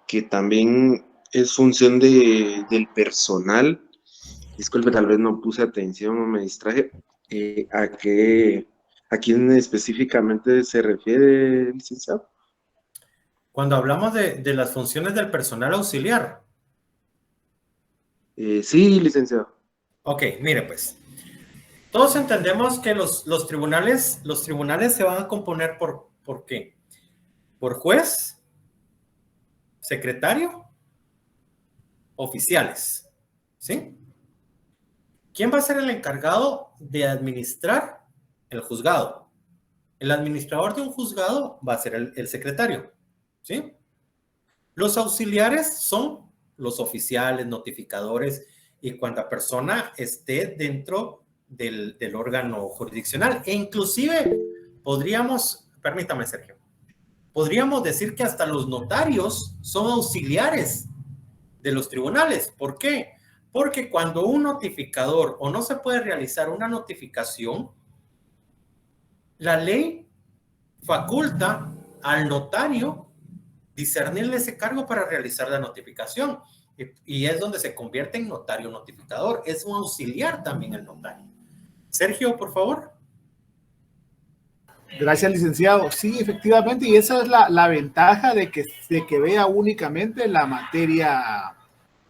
que también es función del personal, disculpe, tal vez no puse atención o me distraje, ¿a quién específicamente se refiere, licenciado? Cuando hablamos de las funciones del personal auxiliar. Sí, licenciado. Ok, mire pues. Todos entendemos que los tribunales se van a componer ¿por qué? Por juez, secretario, oficiales, ¿sí? ¿Quién va a ser el encargado de administrar el juzgado? El administrador de un juzgado va a ser el secretario, ¿sí? Los auxiliares son los oficiales, notificadores y cuanta persona esté dentro del órgano jurisdiccional. E inclusive permítame, Sergio, podríamos decir que hasta los notarios son auxiliares de los tribunales. ¿Por qué? Porque cuando un notificador o no se puede realizar una notificación, la ley faculta al notario discernirle ese cargo para realizar la notificación. Y es donde se convierte en notario notificador. Es un auxiliar también el notario. Sergio, por favor. Gracias, licenciado. Sí, efectivamente, y esa es la ventaja de que vea únicamente la materia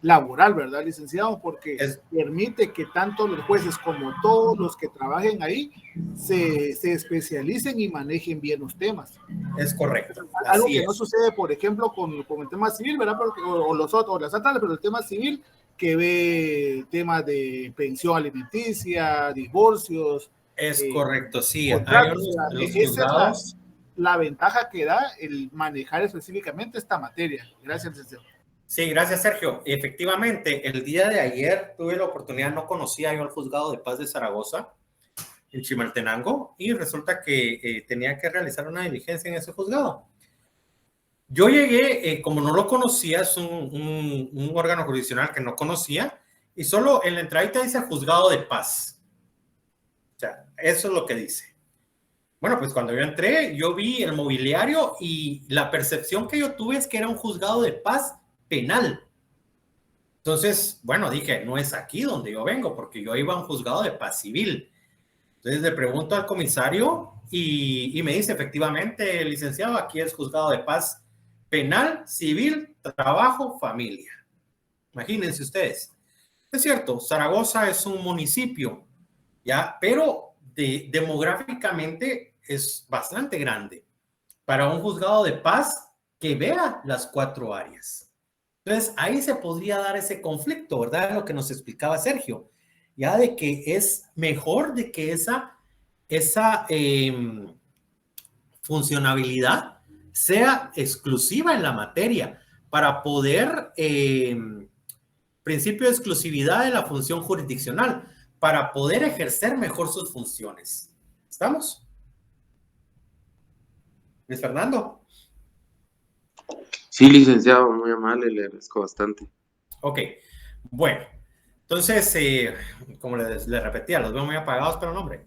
laboral, ¿verdad, licenciado? Porque permite que tanto los jueces como todos los que trabajen ahí se especialicen y manejen bien los temas. Es correcto. Algo que no sucede, por ejemplo, con el tema civil, ¿verdad? O las otras, pero el tema civil que ve temas de pensión alimenticia, divorcios. Es correcto, sí. Esa es la ventaja que da el manejar específicamente esta materia. Gracias, licenciado. Sí, gracias, Sergio. Efectivamente, el día de ayer tuve la oportunidad, no conocía yo al juzgado de paz de Zaragoza, en Chimaltenango, y resulta que tenía que realizar una diligencia en ese juzgado. Yo llegué, como no lo conocía, es un órgano jurisdiccional que no conocía, y solo en la entradita dice juzgado de paz. O sea, eso es lo que dice. Bueno, pues cuando yo entré, yo vi el mobiliario y la percepción que yo tuve es que era un juzgado de paz penal. Entonces, bueno, dije, no es aquí donde yo vengo, porque yo iba a un juzgado de paz civil. Entonces le pregunto al comisario y me dice, efectivamente, licenciado, aquí es juzgado de paz penal, civil, trabajo, familia. Imagínense ustedes. Es cierto, Zaragoza es un municipio, ¿ya? Pero demográficamente es bastante grande para un juzgado de paz que vea las 4 áreas. Entonces, ahí se podría dar ese conflicto, ¿verdad? Lo que nos explicaba Sergio, ya de que es mejor de que esa funcionabilidad sea exclusiva en la materia para poder, principio de exclusividad de la función jurisdiccional, para poder ejercer mejor sus funciones. ¿Estamos? Luis Fernando. Sí, licenciado, muy amable, le agradezco bastante. Ok, bueno, entonces, como les repetía, los veo muy apagados, pero no, hombre,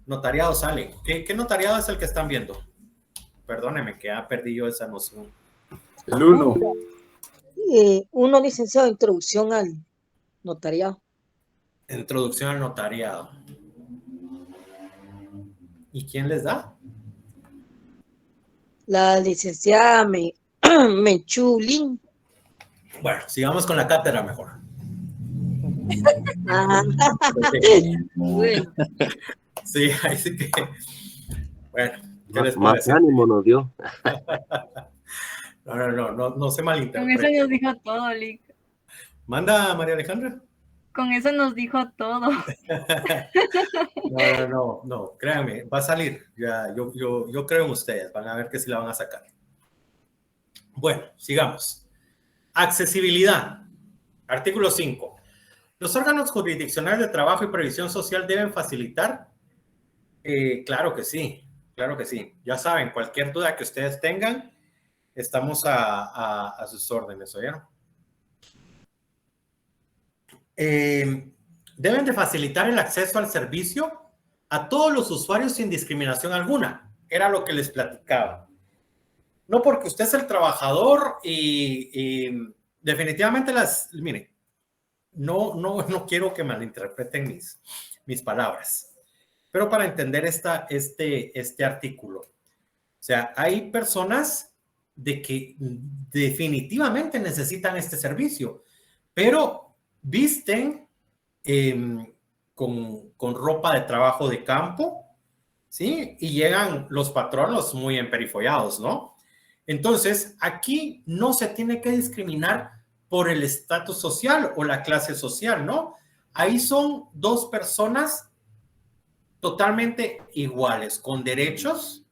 notariado sale. ¿Qué notariado es el que están viendo? Perdóneme que ya perdí yo esa noción. El 1. Uno, licenciado, introducción al notariado. Introducción al notariado. ¿Y quién les da? La licenciada Mechulín. Bueno, sigamos con la cátedra mejor. Bueno. Sí, ahí sí que... Bueno, ¿qué les puedo Más decir? ánimo nos dio. No se Con malinterprete. eso nos dijo todo, Lick. ¿Manda María Alejandra? Con eso nos dijo todo. No, créanme, va a salir. Ya, yo creo en ustedes, van a ver que sí la van a sacar. Bueno, sigamos. Accesibilidad. Artículo 5. Los órganos jurisdiccionales de trabajo y previsión social deben facilitar. Claro que sí, claro que sí. Ya saben, cualquier duda que ustedes tengan, estamos a sus órdenes, ¿oyeron? Deben de facilitar el acceso al servicio a todos los usuarios sin discriminación alguna. Era lo que les platicaba. No porque usted es el trabajador y definitivamente mire, no quiero que malinterpreten mis palabras, pero para entender este artículo. O sea, hay personas de que definitivamente necesitan este servicio, pero visten con ropa de trabajo de campo, ¿sí? Y llegan los patronos muy emperifollados, ¿no? Entonces, aquí no se tiene que discriminar por el estatus social o la clase social, ¿no? Ahí son dos personas totalmente iguales, con derechos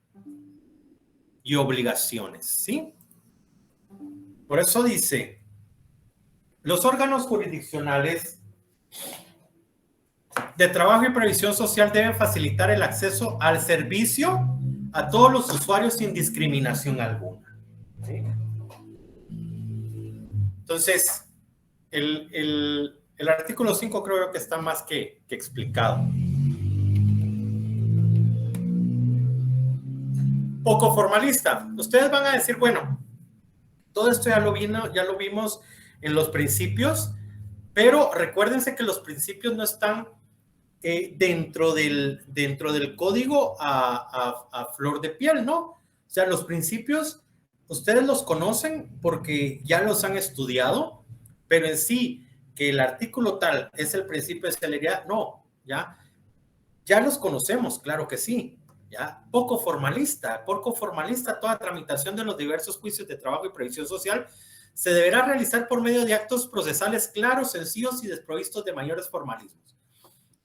y obligaciones, ¿sí? Por eso dice, los órganos jurisdiccionales de trabajo y previsión social deben facilitar el acceso al servicio a todos los usuarios sin discriminación alguna. ¿Sí? Entonces, el artículo 5 creo que está más que explicado. Poco formalista. Ustedes van a decir, bueno, todo esto ya lo vimos en los principios, pero recuérdense que los principios no están dentro del código a flor de piel, ¿no? O sea, los principios ustedes los conocen porque ya los han estudiado, pero en sí, que el artículo tal es el principio de celeridad, no, ya los conocemos, claro que sí, ya. Poco formalista, toda tramitación de los diversos juicios de trabajo y previsión social se deberá realizar por medio de actos procesales claros, sencillos y desprovistos de mayores formalismos.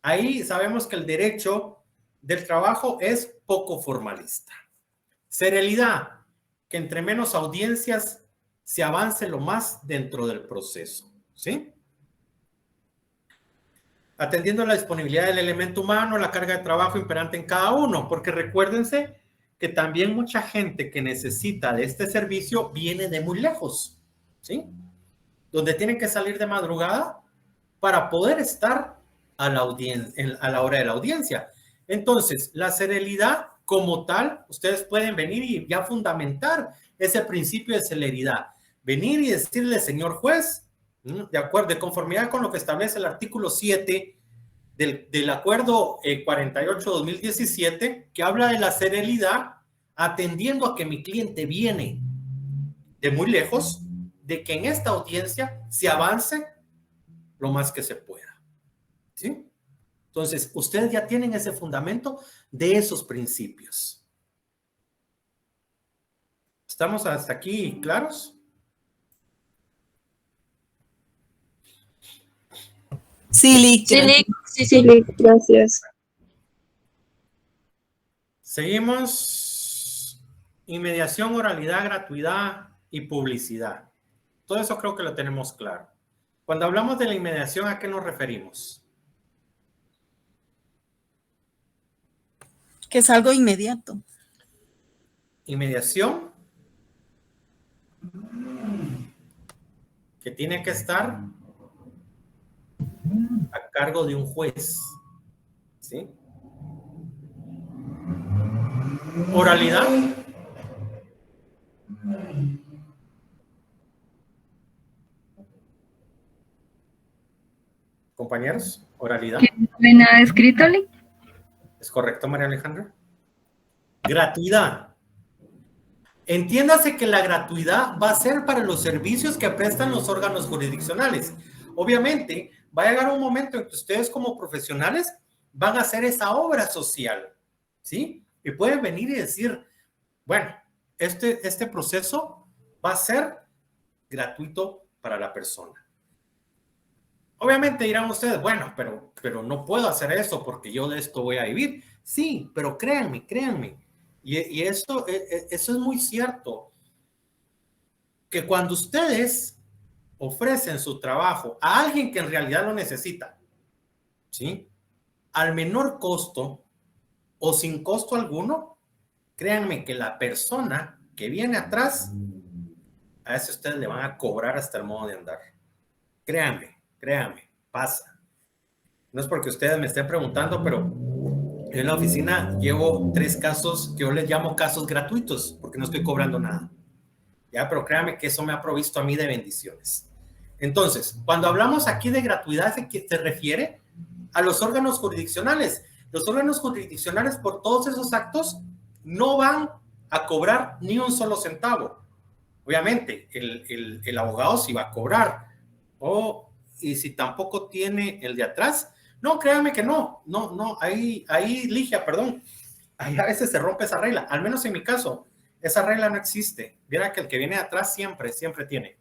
Ahí sabemos que el derecho del trabajo es poco formalista. Serialidad, que entre menos audiencias se avance lo más dentro del proceso, ¿sí? Atendiendo la disponibilidad del elemento humano, la carga de trabajo imperante en cada uno, porque recuérdense que también mucha gente que necesita de este servicio viene de muy lejos, ¿sí? Donde tienen que salir de madrugada para poder estar a la hora de la audiencia. Entonces, la celeridad como tal, ustedes pueden venir y ya fundamentar ese principio de celeridad. Venir y decirle, señor juez, de acuerdo, de conformidad con lo que establece el artículo 7 del acuerdo 48-2017, que habla de la celeridad, atendiendo a que mi cliente viene de muy lejos, de que en esta audiencia se avance lo más que se pueda. ¿Sí? Entonces, ustedes ya tienen ese fundamento de esos principios. ¿Estamos hasta aquí claros? Sí, Lick. Sí, gracias. Seguimos. Inmediación, oralidad, gratuidad y publicidad. Todo eso creo que lo tenemos claro. Cuando hablamos de la inmediación, ¿a qué nos referimos? Que es algo inmediato. Inmediación, que tiene que estar a cargo de un juez, ¿sí? Oralidad. Compañeros, oralidad. ¿No hay nada escrito, Lick? ¿Es correcto, María Alejandra? Gratuidad. Entiéndase que la gratuidad va a ser para los servicios que prestan los órganos jurisdiccionales. Obviamente, va a llegar un momento en que ustedes como profesionales van a hacer esa obra social, ¿sí? Y pueden venir y decir, bueno, este proceso va a ser gratuito para la persona. Obviamente dirán ustedes, bueno, pero no puedo hacer eso porque yo de esto voy a vivir. Sí, pero créanme. Y eso es muy cierto. Que cuando ustedes ofrecen su trabajo a alguien que en realidad lo necesita, ¿sí? Al menor costo o sin costo alguno, créanme que la persona que viene atrás, a ese ustedes le van a cobrar hasta el modo de andar. Créanme, pasa. No es porque ustedes me estén preguntando, pero en la oficina llevo 3 casos que yo les llamo casos gratuitos, porque no estoy cobrando nada. Ya, pero créanme que eso me ha provisto a mí de bendiciones. Entonces, cuando hablamos aquí de gratuidad, se refiere a los órganos jurisdiccionales. Los órganos jurisdiccionales por todos esos actos no van a cobrar ni un solo centavo. Obviamente, el abogado sí va a cobrar. Y si tampoco tiene el de atrás, no, créanme que no, ahí Ligia, perdón, ahí a veces se rompe esa regla, al menos en mi caso, esa regla no existe. Viera que el que viene de atrás siempre tiene,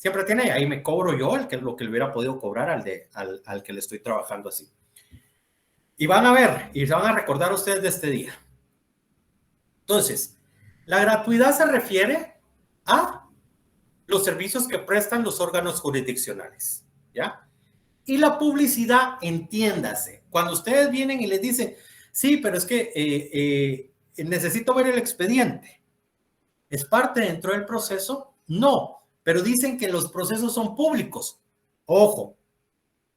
y ahí me cobro yo lo que le hubiera podido cobrar al que le estoy trabajando así. Y van a ver, y se van a recordar ustedes de este día. Entonces, la gratuidad se refiere a los servicios que prestan los órganos jurisdiccionales, ¿ya? Y la publicidad, entiéndase. Cuando ustedes vienen y les dicen, sí, pero es que necesito ver el expediente. ¿Es parte dentro del proceso? No, pero dicen que los procesos son públicos. Ojo,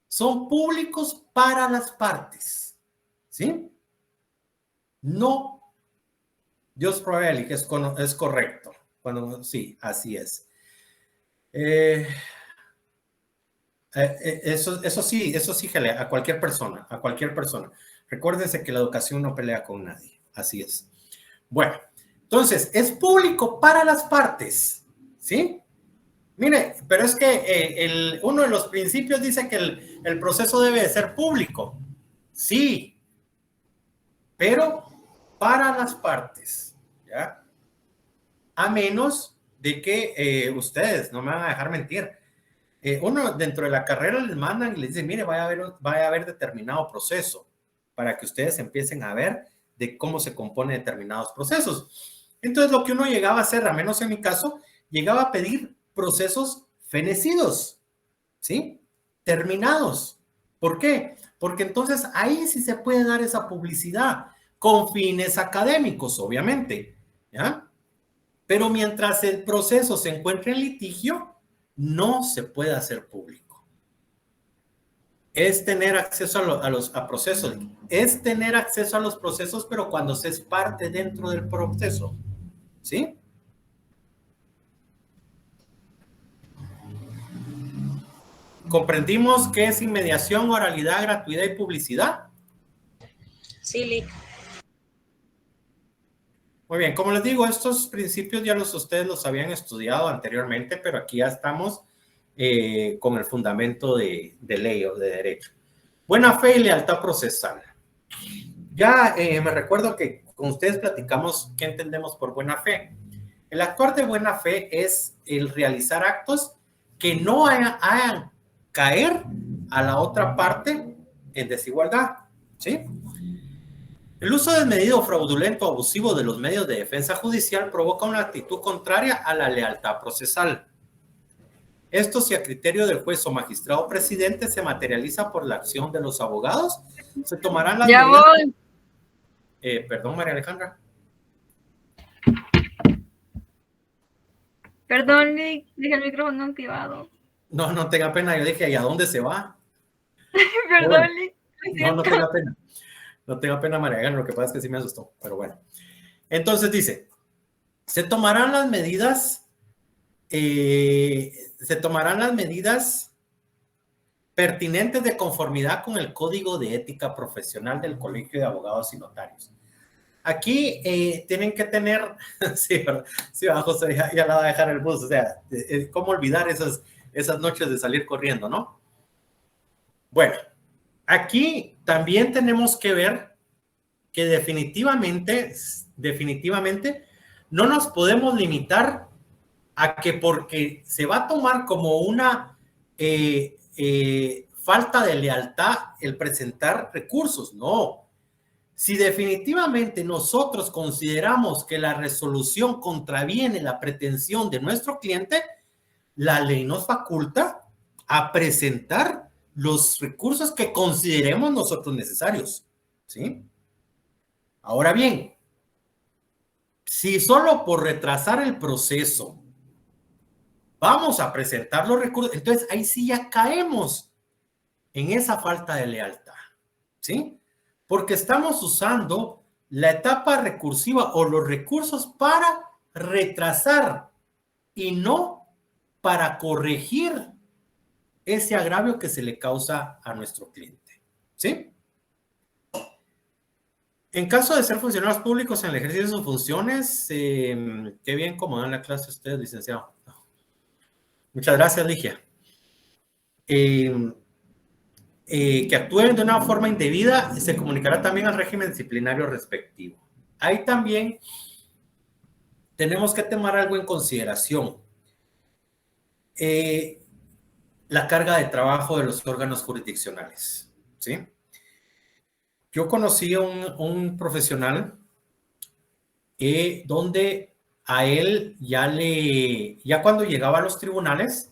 son públicos para las partes, ¿sí? No, Dios provee, que es correcto. Sí, así es. Eso sí, a cualquier persona. Recuérdense que la educación no pelea con nadie, así es. Bueno, entonces, es público para las partes, ¿sí? Mire, pero es que uno de los principios dice que el proceso debe de ser público, sí, pero para las partes, ¿ya? A menos de que ustedes, no me van a dejar mentir, uno dentro de la carrera les mandan y les dicen, mire, vaya a haber determinado proceso para que ustedes empiecen a ver de cómo se compone determinados procesos. Entonces, lo que uno llegaba a hacer, al menos en mi caso, llegaba a pedir procesos fenecidos, ¿sí? Terminados. ¿Por qué? Porque entonces ahí sí se puede dar esa publicidad con fines académicos, obviamente, ¿ya? Pero mientras el proceso se encuentre en litigio, no se puede hacer público. Es tener acceso a procesos. Es tener acceso a los procesos, pero cuando se es parte dentro del proceso. ¿Sí? ¿Comprendimos qué es inmediación, oralidad, gratuidad y publicidad? Sí, Lick. Muy bien, como les digo, estos principios ya ustedes los habían estudiado anteriormente, pero aquí ya estamos con el fundamento de ley o de derecho. Buena fe y lealtad procesal. Ya me recuerdo que con ustedes platicamos qué entendemos por buena fe. El actuar de buena fe es el realizar actos que no hagan caer a la otra parte en desigualdad, ¿sí? El uso desmedido, fraudulento o abusivo de los medios de defensa judicial provoca una actitud contraria a la lealtad procesal. Esto, si a criterio del juez o magistrado presidente se materializa por la acción de los abogados, se tomarán las medidas. Perdón, María Alejandra. Perdón, Lick, dije el micrófono activado. No, no tenga pena, yo dije, ¿y a dónde se va? Perdón, Lick. No tenga pena. No tenga pena, María Alejandra, lo que pasa es que sí me asustó, pero bueno. Entonces dice, se tomarán las medidas pertinentes de conformidad con el Código de Ética Profesional del Colegio de Abogados y Notarios. Aquí tienen que tener, sí, José, ya la va a dejar el bus, o sea, ¿cómo olvidar esas noches de salir corriendo, no? Bueno, aquí también tenemos que ver que definitivamente no nos podemos limitar a que porque se va a tomar como una falta de lealtad el presentar recursos. No. Si definitivamente nosotros consideramos que la resolución contraviene la pretensión de nuestro cliente, la ley nos faculta a presentar los recursos que consideremos nosotros necesarios, ¿sí? Ahora bien, si solo por retrasar el proceso vamos a presentar los recursos, entonces ahí sí ya caemos en esa falta de lealtad, ¿sí? Porque estamos usando la etapa recursiva o los recursos para retrasar y no para corregir ese agravio que se le causa a nuestro cliente, ¿sí? En caso de ser funcionarios públicos en el ejercicio de sus funciones, qué bien cómo dan la clase ustedes, licenciado. Muchas gracias, Ligia. Que actúen de una forma indebida, se comunicará también al régimen disciplinario respectivo. Ahí también tenemos que tomar algo en consideración. La carga de trabajo de los órganos jurisdiccionales, ¿sí? Yo conocí a un profesional donde a él ya cuando llegaba a los tribunales,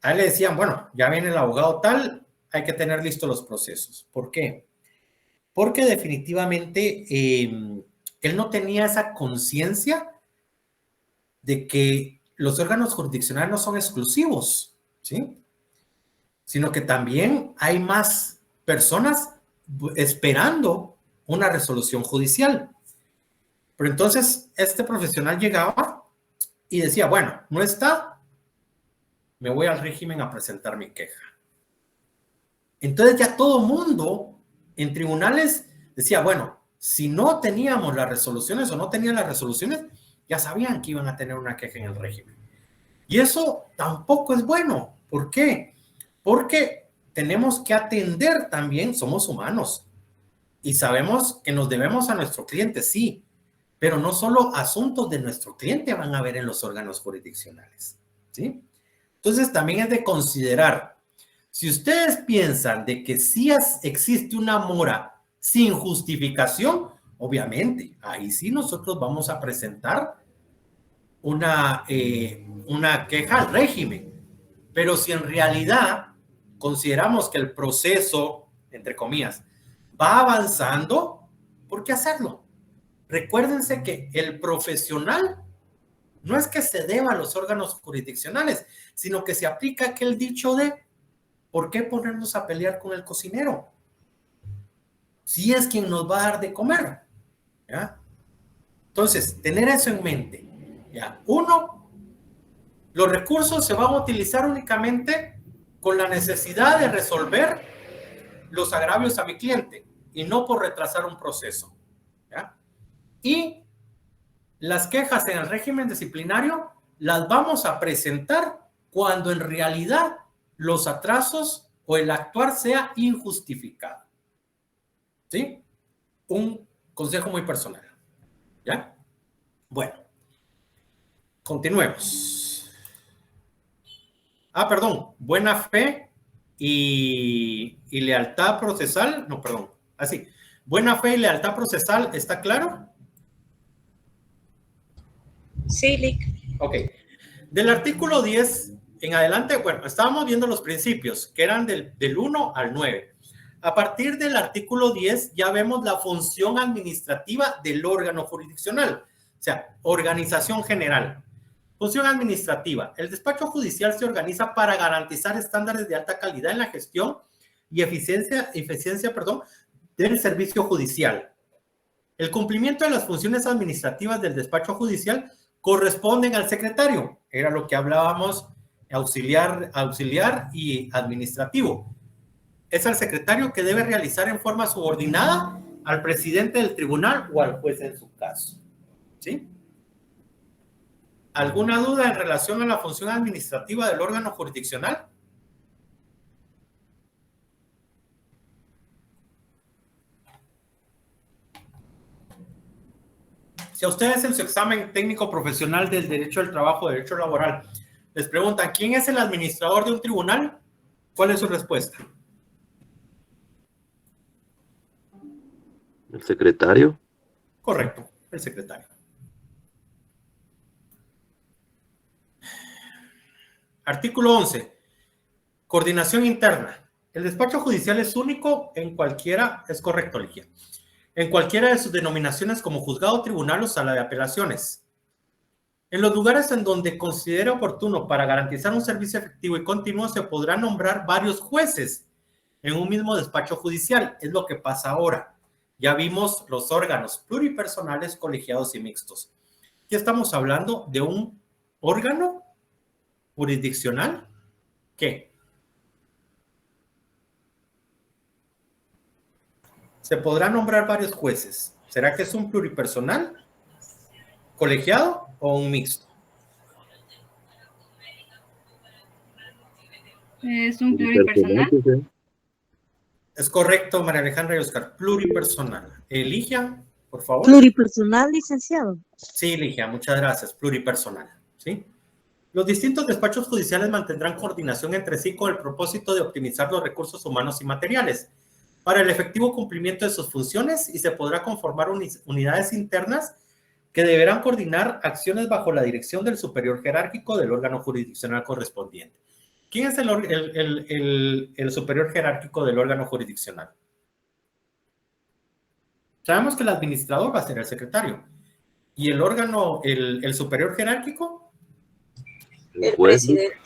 a él le decían, bueno, ya viene el abogado tal, hay que tener listos los procesos. ¿Por qué? Porque definitivamente él no tenía esa conciencia de que los órganos jurisdiccionales no son exclusivos, ¿sí? Sino que también hay más personas esperando una resolución judicial. Pero entonces este profesional llegaba y decía, bueno, no está, me voy al régimen a presentar mi queja. Entonces ya todo mundo en tribunales decía, bueno, si no teníamos las resoluciones o no tenían las resoluciones, ya sabían que iban a tener una queja en el régimen. Y eso tampoco es bueno. ¿Por qué? Porque tenemos que atender también, somos humanos y sabemos que nos debemos a nuestro cliente, sí, pero no solo asuntos de nuestro cliente van a ver en los órganos jurisdiccionales, ¿sí? Entonces también es de considerar, si ustedes piensan de que sí existe una mora sin justificación, obviamente, ahí sí nosotros vamos a presentar una queja al régimen. Pero si en realidad consideramos que el proceso, entre comillas, va avanzando, ¿por qué hacerlo? Recuérdense que el profesional no es que se deba a los órganos jurisdiccionales, sino que se aplica aquel dicho de ¿por qué ponernos a pelear con el cocinero? Si es quien nos va a dar de comer, ¿ya? Entonces, tener eso en mente, ¿ya? Uno, los recursos se van a utilizar únicamente con la necesidad de resolver los agravios a mi cliente y no por retrasar un proceso, ¿ya? Y las quejas en el régimen disciplinario las vamos a presentar cuando en realidad los atrasos o el actuar sea injustificado, ¿sí? Un consejo muy personal, ¿ya? Bueno, continuemos. Perdón, buena fe y lealtad procesal, no, perdón, así. Buena fe y lealtad procesal, ¿está claro? Sí, Lic. Ok. Del artículo 10 en adelante, bueno, estábamos viendo los principios, que eran del 1 al 9. A partir del artículo 10 ya vemos la función administrativa del órgano jurisdiccional, o sea, organización general. Función administrativa. El despacho judicial se organiza para garantizar estándares de alta calidad en la gestión y eficiencia del servicio judicial. El cumplimiento de las funciones administrativas del despacho judicial corresponden al secretario. Era lo que hablábamos, auxiliar y administrativo. Es el secretario que debe realizar en forma subordinada al presidente del tribunal o al juez en su caso. ¿Sí? ¿Alguna duda en relación a la función administrativa del órgano jurisdiccional? Si a ustedes en su examen técnico profesional del derecho del trabajo, derecho laboral, les preguntan ¿quién es el administrador de un tribunal? ¿Cuál es su respuesta? ¿El secretario? Correcto, el secretario. Artículo 11. Coordinación interna. El despacho judicial es único en cualquiera, es correcto, Ligia, en cualquiera de sus denominaciones como juzgado, tribunal o sala de apelaciones. En los lugares en donde considere oportuno para garantizar un servicio efectivo y continuo, se podrán nombrar varios jueces en un mismo despacho judicial. Es lo que pasa ahora. Ya vimos los órganos pluripersonales, colegiados y mixtos. Aquí estamos hablando de un órgano jurisdiccional. ¿Qué? Se podrán nombrar varios jueces. ¿Será que es un pluripersonal, colegiado o un mixto? Es un pluripersonal. Es correcto, María Alejandra y Oscar. Pluripersonal. Ligia, por favor. Pluripersonal, licenciado. Sí, Ligia, muchas gracias. Pluripersonal. ¿Sí? Los distintos despachos judiciales mantendrán coordinación entre sí con el propósito de optimizar los recursos humanos y materiales para el efectivo cumplimiento de sus funciones y se podrá conformar unidades internas que deberán coordinar acciones bajo la dirección del superior jerárquico del órgano jurisdiccional correspondiente. ¿Quién es el superior jerárquico del órgano jurisdiccional? Sabemos que el administrador va a ser el secretario. ¿Y el órgano, el superior jerárquico? El presidente.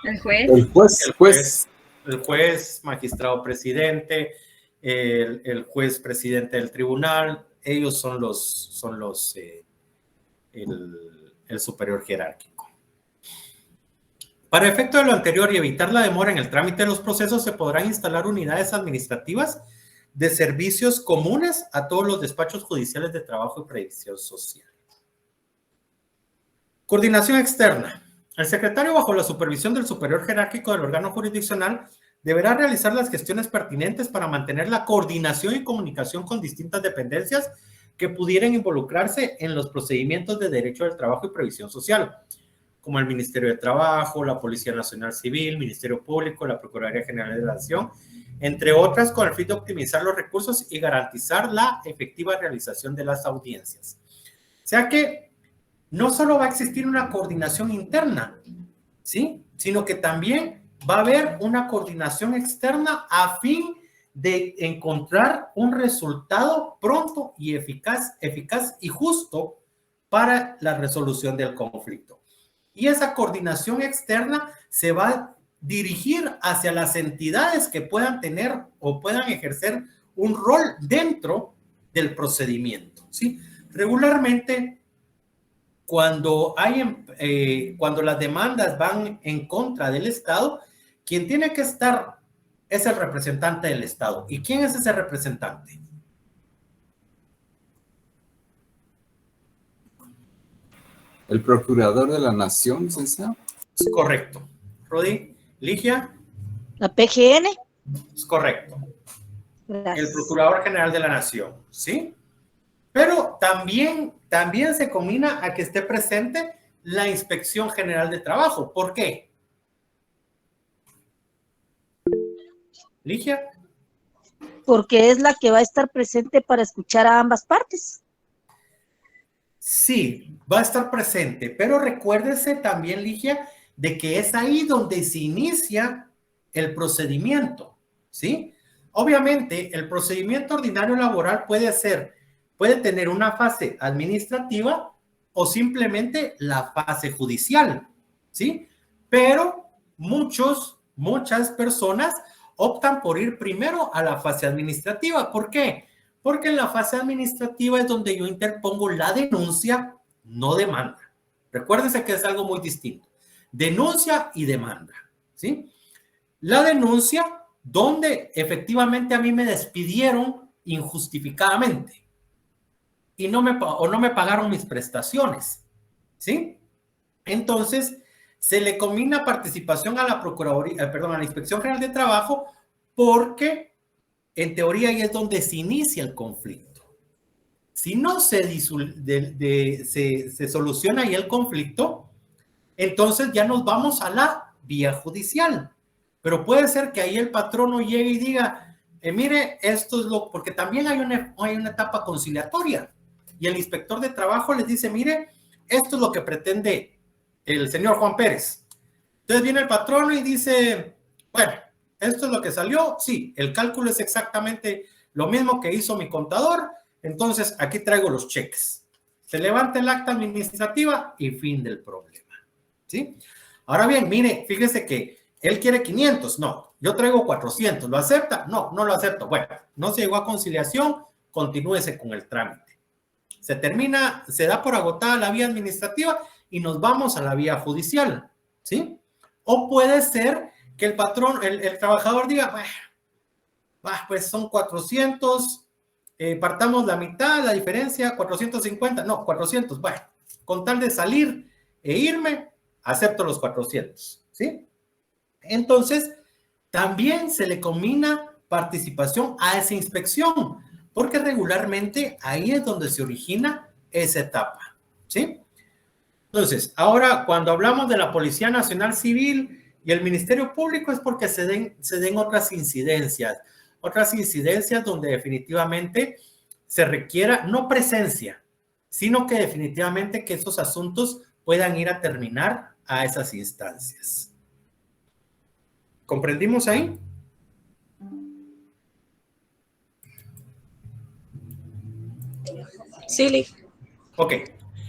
El juez. El juez. El juez, magistrado presidente, el juez presidente del tribunal, ellos son el superior jerárquico. Para efecto de lo anterior y evitar la demora en el trámite de los procesos, se podrán instalar unidades administrativas de servicios comunes a todos los despachos judiciales de trabajo y previsión social. Coordinación externa. El secretario, bajo la supervisión del superior jerárquico del órgano jurisdiccional, deberá realizar las gestiones pertinentes para mantener la coordinación y comunicación con distintas dependencias que pudieran involucrarse en los procedimientos de derecho del trabajo y previsión social, como el Ministerio de Trabajo, la Policía Nacional Civil, Ministerio Público, la Procuraduría General de la Nación, entre otras, con el fin de optimizar los recursos y garantizar la efectiva realización de las audiencias. O sea que no solo va a existir una coordinación interna, ¿sí? Sino que también va a haber una coordinación externa a fin de encontrar un resultado pronto y eficaz y justo para la resolución del conflicto. Y esa coordinación externa se va a dirigir hacia las entidades que puedan tener o puedan ejercer un rol dentro del procedimiento, ¿sí? Regularmente, cuando las demandas van en contra del Estado, quien tiene que estar es el representante del Estado. ¿Y quién es ese representante? El procurador de la nación, licenciado. Es correcto. Rodi, Ligia. La PGN. Es correcto. Gracias. El Procurador General de la Nación, ¿sí? Pero también se combina a que esté presente la Inspección General de Trabajo. ¿Por qué? Ligia. porque es la que va a estar presente para escuchar a ambas partes. Sí, va a estar presente, pero recuérdese también, Ligia, de que es ahí donde se inicia el procedimiento, ¿sí? Obviamente, el procedimiento ordinario laboral puede tener una fase administrativa o simplemente la fase judicial, ¿sí? Pero muchas personas optan por ir primero a la fase administrativa. ¿Por qué? Porque en la fase administrativa es donde yo interpongo la denuncia, no demanda. Recuérdense que es algo muy distinto. Denuncia y demanda, ¿sí? La denuncia, donde efectivamente a mí me despidieron injustificadamente y no me pagaron mis prestaciones, ¿sí? Entonces, se le combina participación a la Procuraduría, a la Inspección General de Trabajo, porque en teoría ahí es donde se inicia el conflicto. Si no se soluciona ahí el conflicto, entonces ya nos vamos a la vía judicial. Pero puede ser que ahí el patrono llegue y diga, mire, esto es porque también hay una etapa conciliatoria. Y el inspector de trabajo les dice, mire, esto es lo que pretende el señor Juan Pérez. Entonces viene el patrono y dice, bueno, esto es lo que salió, sí, el cálculo es exactamente lo mismo que hizo mi contador, entonces aquí traigo los cheques. Se levanta el acta administrativa y fin del problema, ¿sí? Ahora bien, mire, fíjese que él quiere 500, no, yo traigo 400, ¿lo acepta? No, no lo acepto. Bueno, no se llegó a conciliación, continúese con el trámite. Se termina, se da por agotada la vía administrativa y nos vamos a la vía judicial, ¿sí? O puede ser que el patrón, el trabajador diga, pues son 400, partamos la mitad, la diferencia, 450, no, 400, bueno, con tal de salir e irme, acepto los 400, ¿sí? Entonces, también se le combina participación a esa inspección, porque regularmente ahí es donde se origina esa etapa, ¿sí? Entonces, ahora cuando hablamos de la Policía Nacional Civil y el Ministerio Público es porque se den otras incidencias donde definitivamente se requiera no presencia, sino que definitivamente que esos asuntos puedan ir a terminar a esas instancias. ¿Comprendimos ahí? Sí, ok.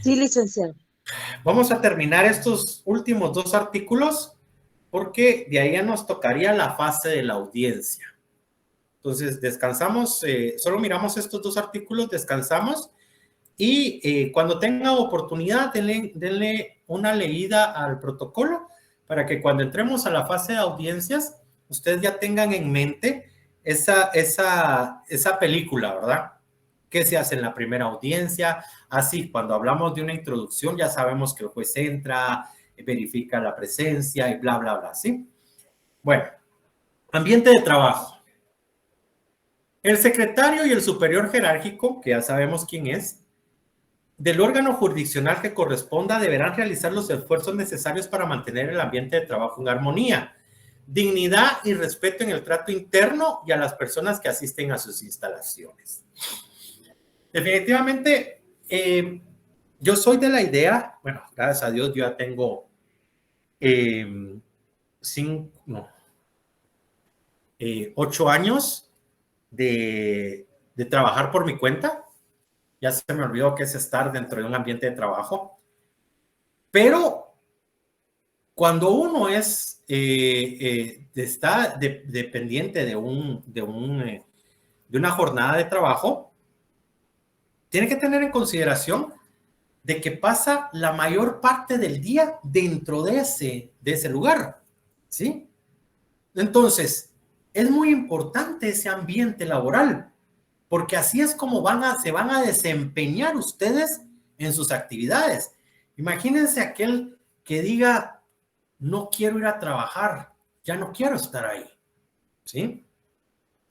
Sí, licenciado. Vamos a terminar estos últimos 2 artículos porque de ahí ya nos tocaría la fase de la audiencia. Entonces, descansamos, solo miramos estos 2 artículos, descansamos y cuando tenga oportunidad, denle una leída al protocolo para que cuando entremos a la fase de audiencias, ustedes ya tengan en mente esa película, ¿verdad? ¿Qué se hace en la primera audiencia? Así, cuando hablamos de una introducción, ya sabemos que el juez entra, verifica la presencia y bla, bla, bla, ¿sí? Bueno, ambiente de trabajo. El secretario y el superior jerárquico, que ya sabemos quién es, del órgano jurisdiccional que corresponda, deberán realizar los esfuerzos necesarios para mantener el ambiente de trabajo en armonía, dignidad y respeto en el trato interno y a las personas que asisten a sus instalaciones. Definitivamente, yo soy de la idea, bueno, gracias a Dios yo ya tengo 8 años de trabajar por mi cuenta. Ya se me olvidó qué es estar dentro de un ambiente de trabajo. Pero cuando uno está dependiente de una jornada de trabajo, tiene que tener en consideración de que pasa la mayor parte del día dentro de ese lugar, ¿sí? Entonces, es muy importante ese ambiente laboral, porque así es como se van a desempeñar ustedes en sus actividades. Imagínense aquel que diga, no quiero ir a trabajar, ya no quiero estar ahí, ¿sí?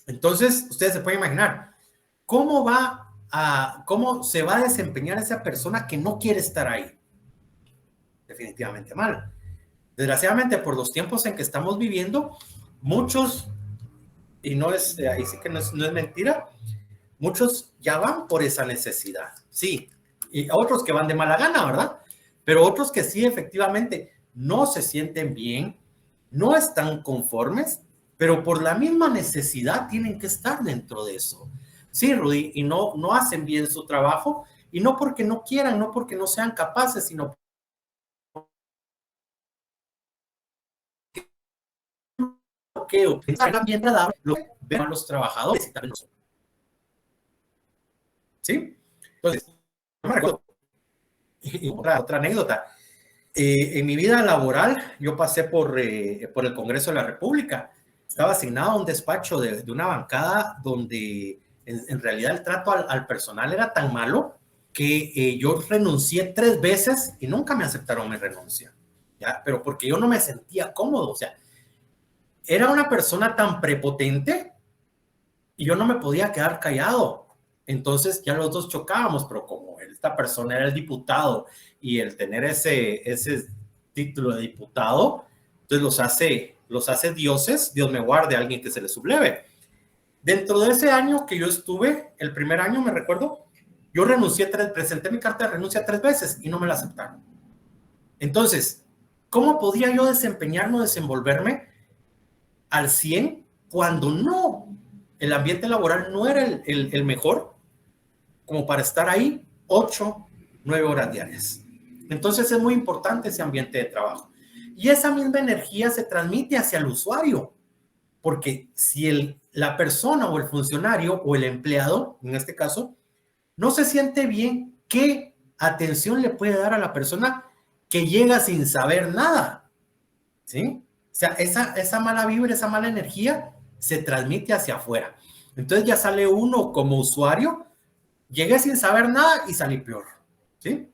Entonces, ustedes se pueden imaginar, ¿cómo se va a desempeñar esa persona que no quiere estar ahí? Definitivamente mal. Desgraciadamente, por los tiempos en que estamos viviendo, muchos y no es, ahí sí que no es mentira, muchos ya van por esa necesidad, sí, y otros que van de mala gana, ¿verdad? Pero otros que sí, efectivamente, no se sienten bien, no están conformes, pero por la misma necesidad tienen que estar dentro de eso. Sí, Rudy, y no hacen bien su trabajo, y no porque no quieran, no porque no sean capaces, sino que hagan bien agradable lo que ven a los trabajadores y también los... ¿Sí? Entonces, no me recuerdo. Y otra anécdota. En mi vida laboral, yo pasé por el Congreso de la República. Estaba asignado a un despacho de una bancada donde en realidad el trato al personal era tan malo que yo renuncié 3 veces y nunca me aceptaron mi renuncia, ¿ya? Pero porque yo no me sentía cómodo, o sea, era una persona tan prepotente y yo no me podía quedar callado. Entonces ya los dos chocábamos, pero como esta persona era el diputado y el tener ese título de diputado, entonces los hace dioses. Dios me guarde a alguien que se le subleve. Dentro de ese año que yo estuve, el primer año me recuerdo, yo presenté mi carta de renuncia 3 veces y no me la aceptaron. Entonces, ¿cómo podía yo desempeñarme o desenvolverme al 100 cuando no? El ambiente laboral no era el mejor como para estar ahí 8, 9 horas diarias. Entonces es muy importante ese ambiente de trabajo. Y esa misma energía se transmite hacia el usuario, porque si la persona o el funcionario o el empleado, en este caso, no se siente bien, ¿qué atención le puede dar a la persona que llega sin saber nada? ¿Sí? O sea, esa mala vibra, esa mala energía se transmite hacia afuera. Entonces ya sale uno como usuario, llegué sin saber nada y salí peor, ¿sí?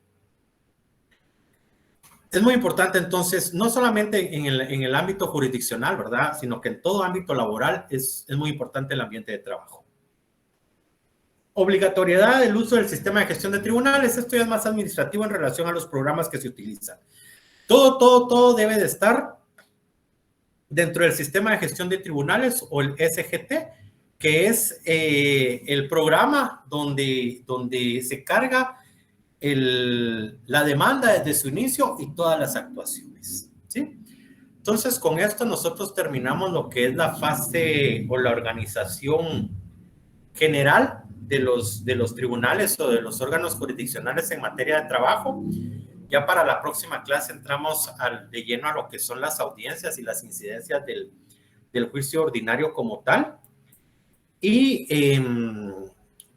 Es muy importante entonces, no solamente en el ámbito jurisdiccional, ¿verdad? Sino que en todo ámbito laboral es muy importante el ambiente de trabajo. Obligatoriedad del uso del sistema de gestión de tribunales. Esto ya es más administrativo en relación a los programas que se utilizan. Todo debe de estar dentro del sistema de gestión de tribunales o el SGT, que es el programa donde se carga la demanda desde su inicio y todas las actuaciones, ¿sí? Entonces, con esto nosotros terminamos lo que es la fase o la organización general de los tribunales o de los órganos jurisdiccionales en materia de trabajo. Ya para la próxima clase entramos de lleno a lo que son las audiencias y las incidencias del juicio ordinario como tal. Y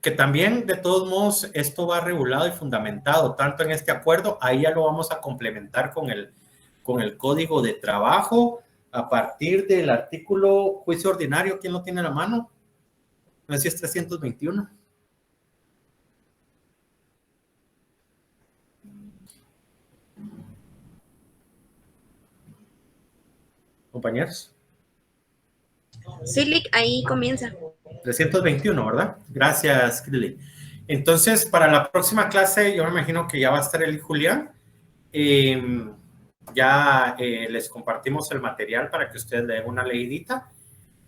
que también, de todos modos, esto va regulado y fundamentado tanto en este acuerdo, ahí ya lo vamos a complementar con el Código de Trabajo a partir del artículo juicio ordinario. ¿Quién lo tiene a la mano? No sé si es 321. Compañeros. Sí, Lick, ahí comienza. 321, ¿verdad? Gracias, Krili. Entonces, para la próxima clase, yo me imagino que ya va a estar el Julián. Ya les compartimos el material para que ustedes le den una leidita.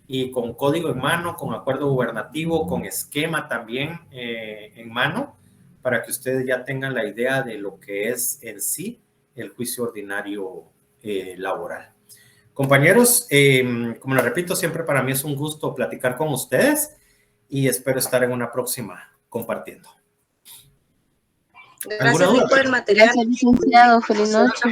Y con código en mano, con acuerdo gubernativo, con esquema también en mano, para que ustedes ya tengan la idea de lo que es en sí el juicio ordinario laboral. Compañeros, como les repito, siempre para mí es un gusto platicar con ustedes y espero estar en una próxima compartiendo. Gracias por el material. Gracias, licenciado. Feliz noche.